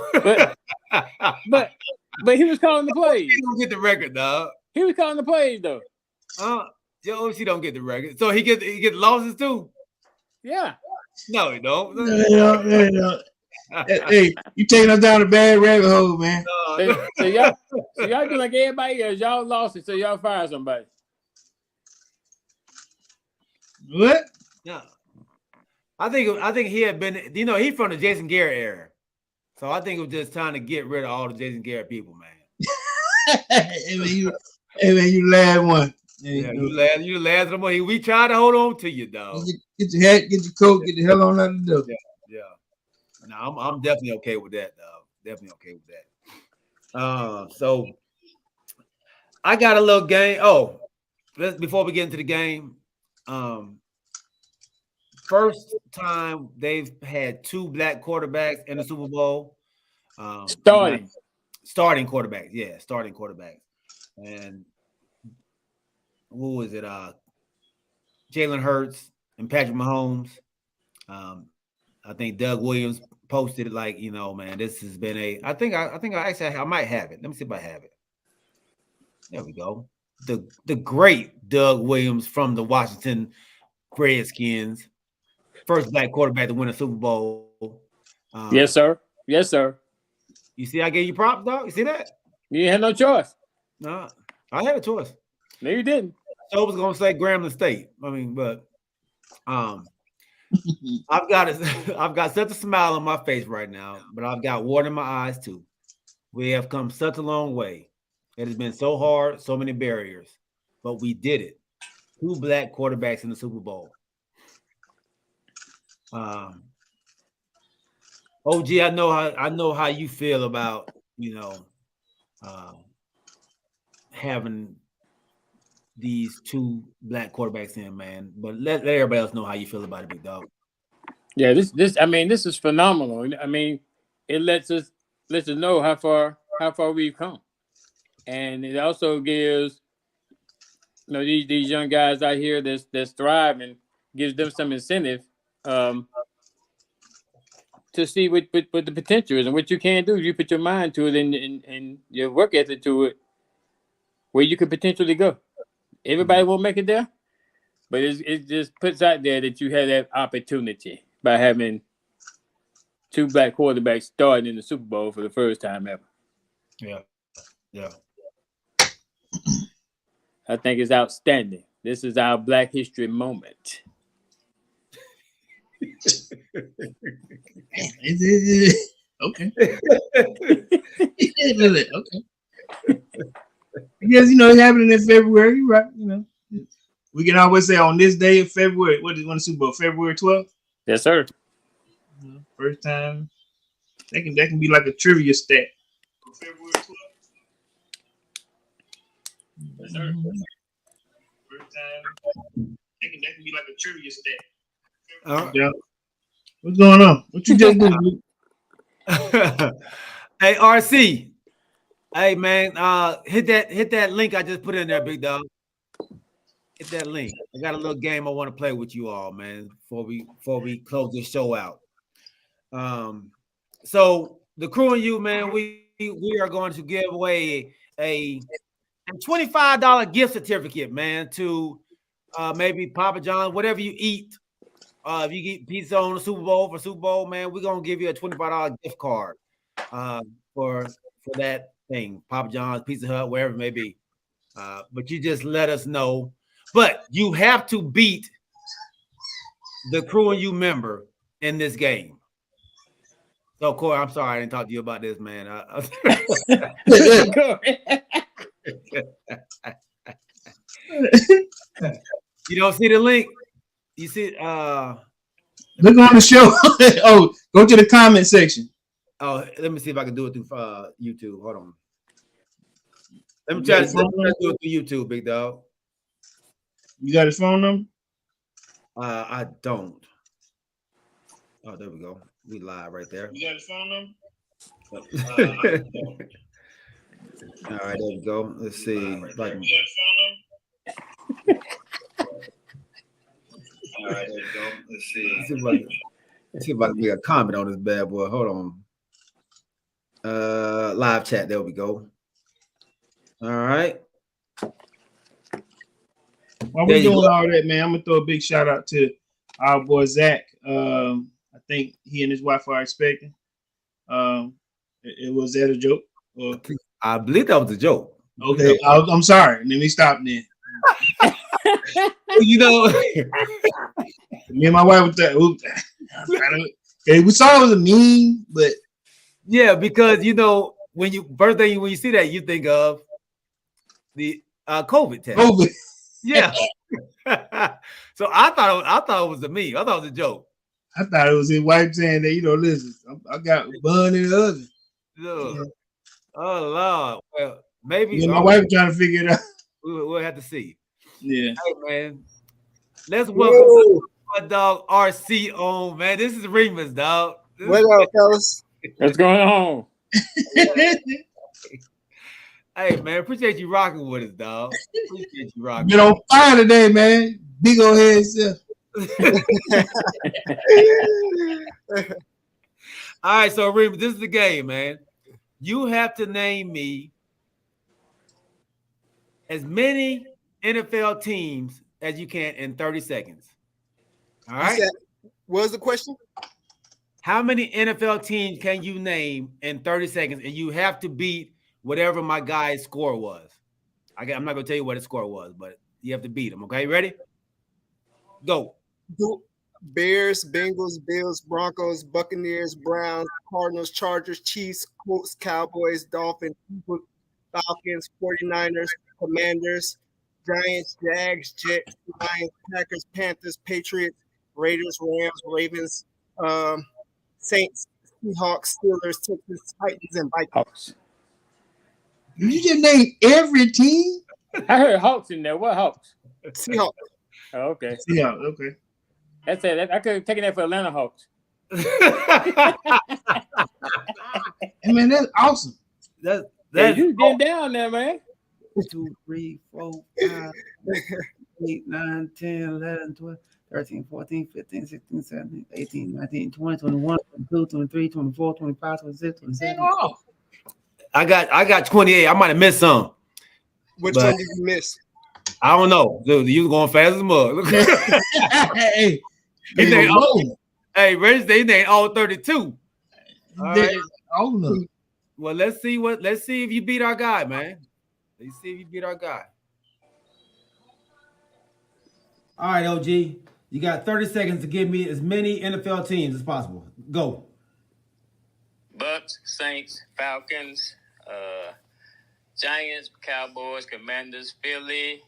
But he was calling the plays.
He don't get the record, dog.
He was calling the plays though.
Your OC don't get the record. So he get losses too.
Yeah.
No, he don't.
No. Hey, you taking us down a bad rabbit hole, man.
So y'all do like everybody else. Y'all lost it, so y'all fire somebody.
What?
Yeah. I think he had been, he's from the Jason Garrett era. So I think it was just trying to get rid of all the Jason Garrett people, man.
Hey man, you last one.
Yeah, you the last one. We tried to hold on to you, dog.
Get your hat, get your coat, get the hell on out the door.
Yeah. No, I'm definitely okay with that, dog. Definitely okay with that. So I got a little game. Oh, before we get into the game, first time they've had two black quarterbacks in the Super Bowl. Starting quarterbacks. Yeah, starting quarterbacks. And who was it? Jalen Hurts and Patrick Mahomes. I think Doug Williams posted it like, man, this has been I might have it. Let me see if I have it. There we go. The great Doug Williams from the Washington Redskins. First black quarterback to win a Super Bowl.
Yes, sir. Yes, sir.
You see, I gave you props, dog. You see that?
You had no choice.
No, I had a choice.
No, you didn't.
I was gonna say Grambling State. I mean, but I've got such a smile on my face right now, but I've got water in my eyes too. We have come such a long way. It has been so hard, so many barriers, but we did it. Two black quarterbacks in the Super Bowl. OG, I know how you feel about having these two black quarterbacks in, man. But let everybody else know how you feel about it, big dog.
Yeah, this is phenomenal. I mean, it lets us know how far we've come, and it also gives these young guys out here that's thriving, gives them some incentive to see what the potential is and what you can do. If you put your mind to it and your work ethic to it, where you could potentially go. Everybody won't make it there, but it just puts out there that you had that opportunity by having two black quarterbacks starting in the Super Bowl for the first time ever.
Yeah.
I think it's outstanding. This is our Black History moment.
Okay. Okay. Because it's happening in February, right? We can always say on this day of February. What is when the Super Bowl? February 12th?
Yes, sir.
First time. That can be like a trivia stat. February 12th. Yes, sir. First time. That can be like a trivia stat. Yeah. What's going on? What you just doing?
Hey, RC. Hey, man, hit that link I just put in there, big dog. Hit that link. I got a little game I want to play with you all, man, before we close this show out. So the crew and you, man, we are going to give away a $25 gift certificate, man, to maybe Papa John's, whatever you eat. If you get pizza on the Super Bowl, man, we're gonna give you a $25 gift card for that thing, Papa John's, Pizza Hut, wherever it may be. But you just let us know. But you have to beat the crew and you member in this game. So, Corey, I'm sorry I didn't talk to you about this, man. You don't see the link? You see,
look on the show. Oh, go to the comment section.
Oh, let me see if I can do it through YouTube. Hold on. Let me
You
try
got
to
his phone number?
do it through YouTube, big dog.
You got his phone number?
I don't. Oh, there we go. We live right there.
You got his phone number?
All right, there we go. Let's see.
You got his phone number? All right, there we go. Let's see.
Let's see if I can make a comment on this bad boy. Hold on. Live chat. There we go. All right.
While we're doing all that, man, I'm gonna throw a big shout out to our boy Zach. I think he and his wife are expecting. Was that a joke? Or?
I believe that was a joke.
Okay, I'm sorry. Let me stop then.
You know,
me and my wife was that. Okay, we saw it was a meme, but
yeah, because you know when you see that you think of the COVID test.
COVID.
Yeah. So I thought it was a meme. I thought it was a joke.
I thought it was his wife saying that, listen, I got bun in the oven.
Yeah. Oh Lord. Well, maybe
my wife trying to figure it out.
We'll have to see.
Yeah.
Hey man. Let's welcome my dog RC on, man. This is Remus, dog.
What up, fellas?
What's going on?
Hey man, appreciate you rocking with us, dog. Appreciate you rocking.
Been on fire today, man. Big old head self.
All right, so Remus, this is the game, man. You have to name me as many NFL teams as you can in 30 seconds. All right.
What was the question?
How many NFL teams can you name in 30 seconds? And you have to beat whatever my guy's score was. I'm not going to tell you what his score was, but you have to beat him. Okay, ready? Go.
Bears, Bengals, Bills, Broncos, Buccaneers, Browns, Cardinals, Chargers, Chiefs, Colts, Cowboys, Dolphins, Falcons, 49ers, Commanders, Giants, Jags, Jets, Lions, Packers, Panthers, Patriots, Raiders, Rams, Ravens, Saints, Seahawks, Steelers, Texans, Titans, and Vikings.
Did you just name every team?
I heard Hawks in there. What Hawks?
Seahawks.
Oh, okay.
Yeah, okay.
That's it. I could have taken that for Atlanta Hawks.
Hey, man, that's awesome.
That's you getting down there, man.
2, 3, 4, 5, 8, 9, 10, 11, 12, 13, 14, 15, 16, 17, 18, 19, 20, 21, 22, 23, 24, 25, 26, 27. I got 28. I might have missed some.
Which one did you miss?
I don't know. Dude, you was going fast as mug. Hey, Reggie, they named all 32. All right. Well, let's see if you beat our guy, man. Let's see if you beat our guy. All right, OG. You got 30 seconds to give me as many NFL teams as possible. Go.
Bucks, Saints, Falcons, Giants, Cowboys, Commanders, Philly,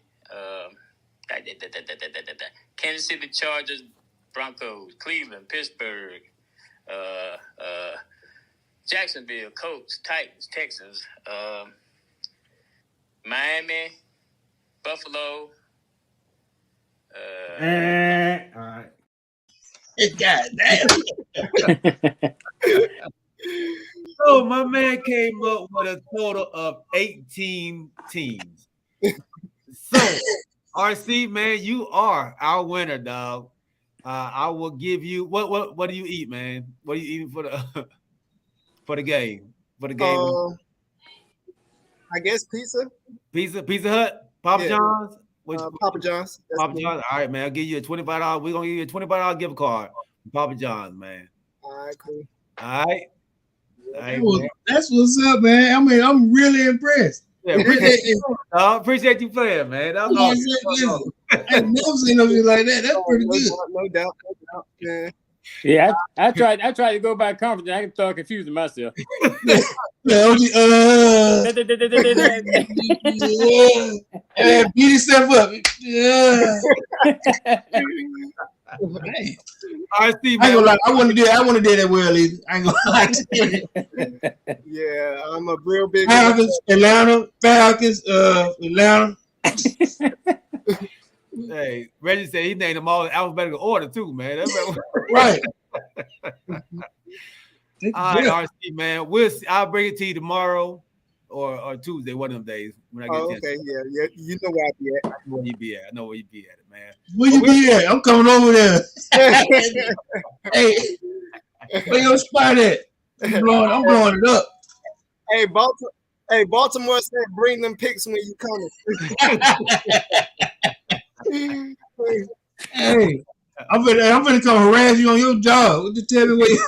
Kansas City Chargers, Broncos, Cleveland, Pittsburgh, Jacksonville, Colts, Titans, Texans, Miami, Buffalo.
All right.
God damn.
So my man came up with a total of 18 teams. So, RC, man, you are our winner, dog. I will give you what do you eat, man? What are you eating for the game? For the game?
I guess pizza.
Pizza Hut, Papa John's.
Papa John's.
Papa John's. All right, man. I'll give you a $25. We're gonna give you a $25 gift card. Papa John's, man.
All right, cool.
All right.
That's what's up, man. I mean, I'm really impressed.
Yeah, appreciate you playing, man. That was awesome.
I've never seen nothing like that. That's pretty good.
No doubt.
Yeah, I tried to go by confidence. I can start confusing myself.
Beat yourself up. Hey,
All right, Steve,
I ain't
man.
gonna lie. I want to do that well either. I ain't gonna lie to you.
Yeah, I'm a real big
Falcons, Atlanta, Atlanta.
Hey, Reggie said he named them all in alphabetical order too, man.
Right.
All right, RC, man. I'll bring it to you tomorrow or Tuesday, one of them days when I get a chance.
Okay, yeah. You know where I be at.
I know where you be at. I know where you be at, man.
Where you be at? I'm coming over there. Hey, where your spot at? I'm blowing it up.
Hey, Baltimore said bring them picks when you coming.
Hey, I'm gonna come harass you on your job. Just tell me where you.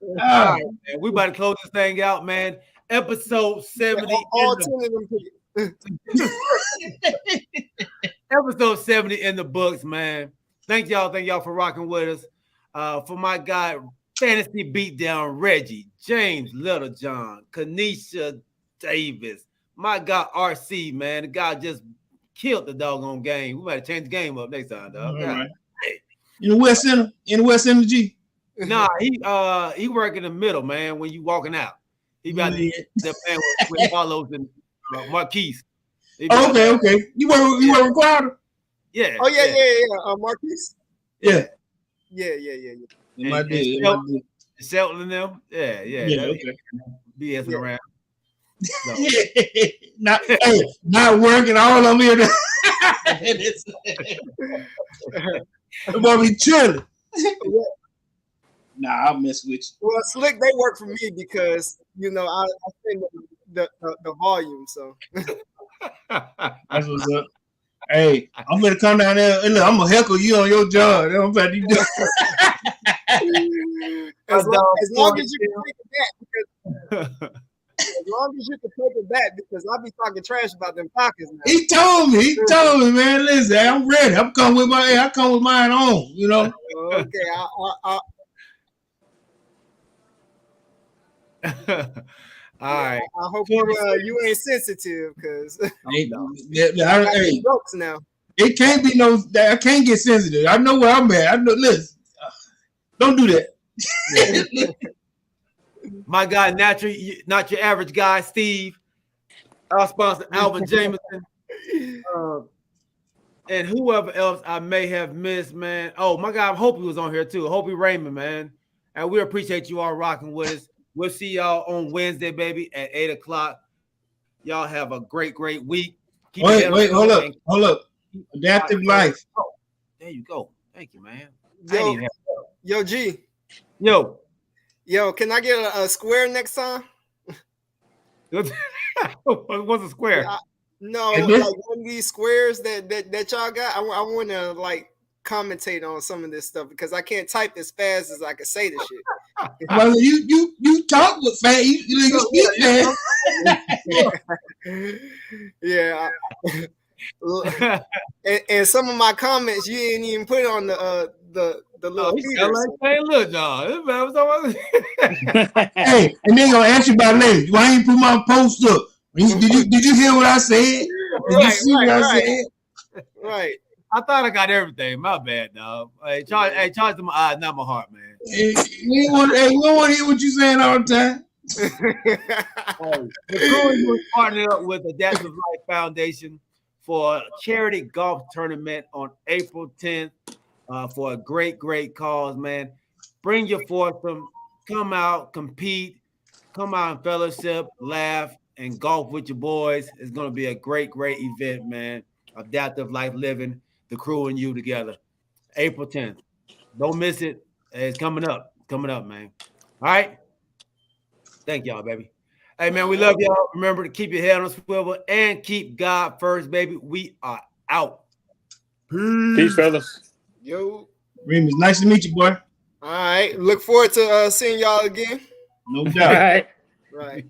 All right, man. We about to close this thing out, man. Episode 70.
All 10 of them picks.
Episode 70 in the books, man. Thank y'all for rocking with us. For my guy, Fantasy Beatdown Reggie, James Littlejohn, Kanisha Davis, my guy RC, man. The guy just killed the doggone game. We might change the game up next time, dog.
Right. In the West Center, G.
Nah, he work in the middle, man. When you walking out, he got the man with Carlos and Marquise.
Okay. You work with Crowder?
Yeah.
Oh yeah. Marquise.
Yeah.
Shelton and them. Yeah.
Okay.
BSing around. So.
Not working all of them here. I'm gonna be chilling. Nah, I'll mess with you.
Well, Slick, they work for me because I send the volume. So
that's what's up. Hey, I'm gonna come down there and look, I'm gonna heckle you on your job. I'm about to do.
As long as you can take it back, because I'll be talking trash about them Falcons now.
He told me, man. Listen, I'm ready. I come with mine on.
Okay,
All right.
I hope you ain't sensitive because
hey,
jokes now.
It can't be I can't get sensitive. I know where I'm at. I know. Listen, don't do that.
My guy, not your average guy, Steve. Our sponsor, Alvin Jameson. And whoever else I may have missed, man. Oh, my guy, I hope he was on here too. Hope Raymond, man. And we appreciate you all rocking with us. We'll see y'all on Wednesday, baby, at 8 o'clock. Y'all have a great week.
Wait, hold up. Adaptive life.
Oh, there you go. Thank you, man.
Yo, G.
Yo,
can I get a square next time?
What's a square?
No, like one of these squares that y'all got. I want to commentate on some of this stuff because I can't type as fast as I can say this shit.
Well, you talk with fast. You speak
fast. Yeah. and some of my comments you didn't even put on the little
hey, look, dog.
Hey, and they gonna ask you about later. Why ain't put my post up? Did you hear what I said? Did you see what I said?
Right.
I thought I got everything. My bad, dog. Hey, charge to my eyes, not my heart, man.
We don't want to hear what you saying all the time.
The Bruins was partnered up with Adaptive Life Foundation for a charity golf tournament on April 10th for a great cause, man. Bring your foursome, come out, compete, come out and fellowship, laugh, and golf with your boys. It's going to be a great event, man. Adaptive Life Living, the crew and you together. April 10th. Don't miss it. It's coming up, man. All right? Thank y'all, baby. Hey, man, we love y'all. Remember to keep your head on a swivel and keep God first, baby. We are out.
Peace, fellas.
Yo.
Remus, nice to meet you, boy.
All right. Look forward to seeing y'all again.
No doubt.
All right.
Right.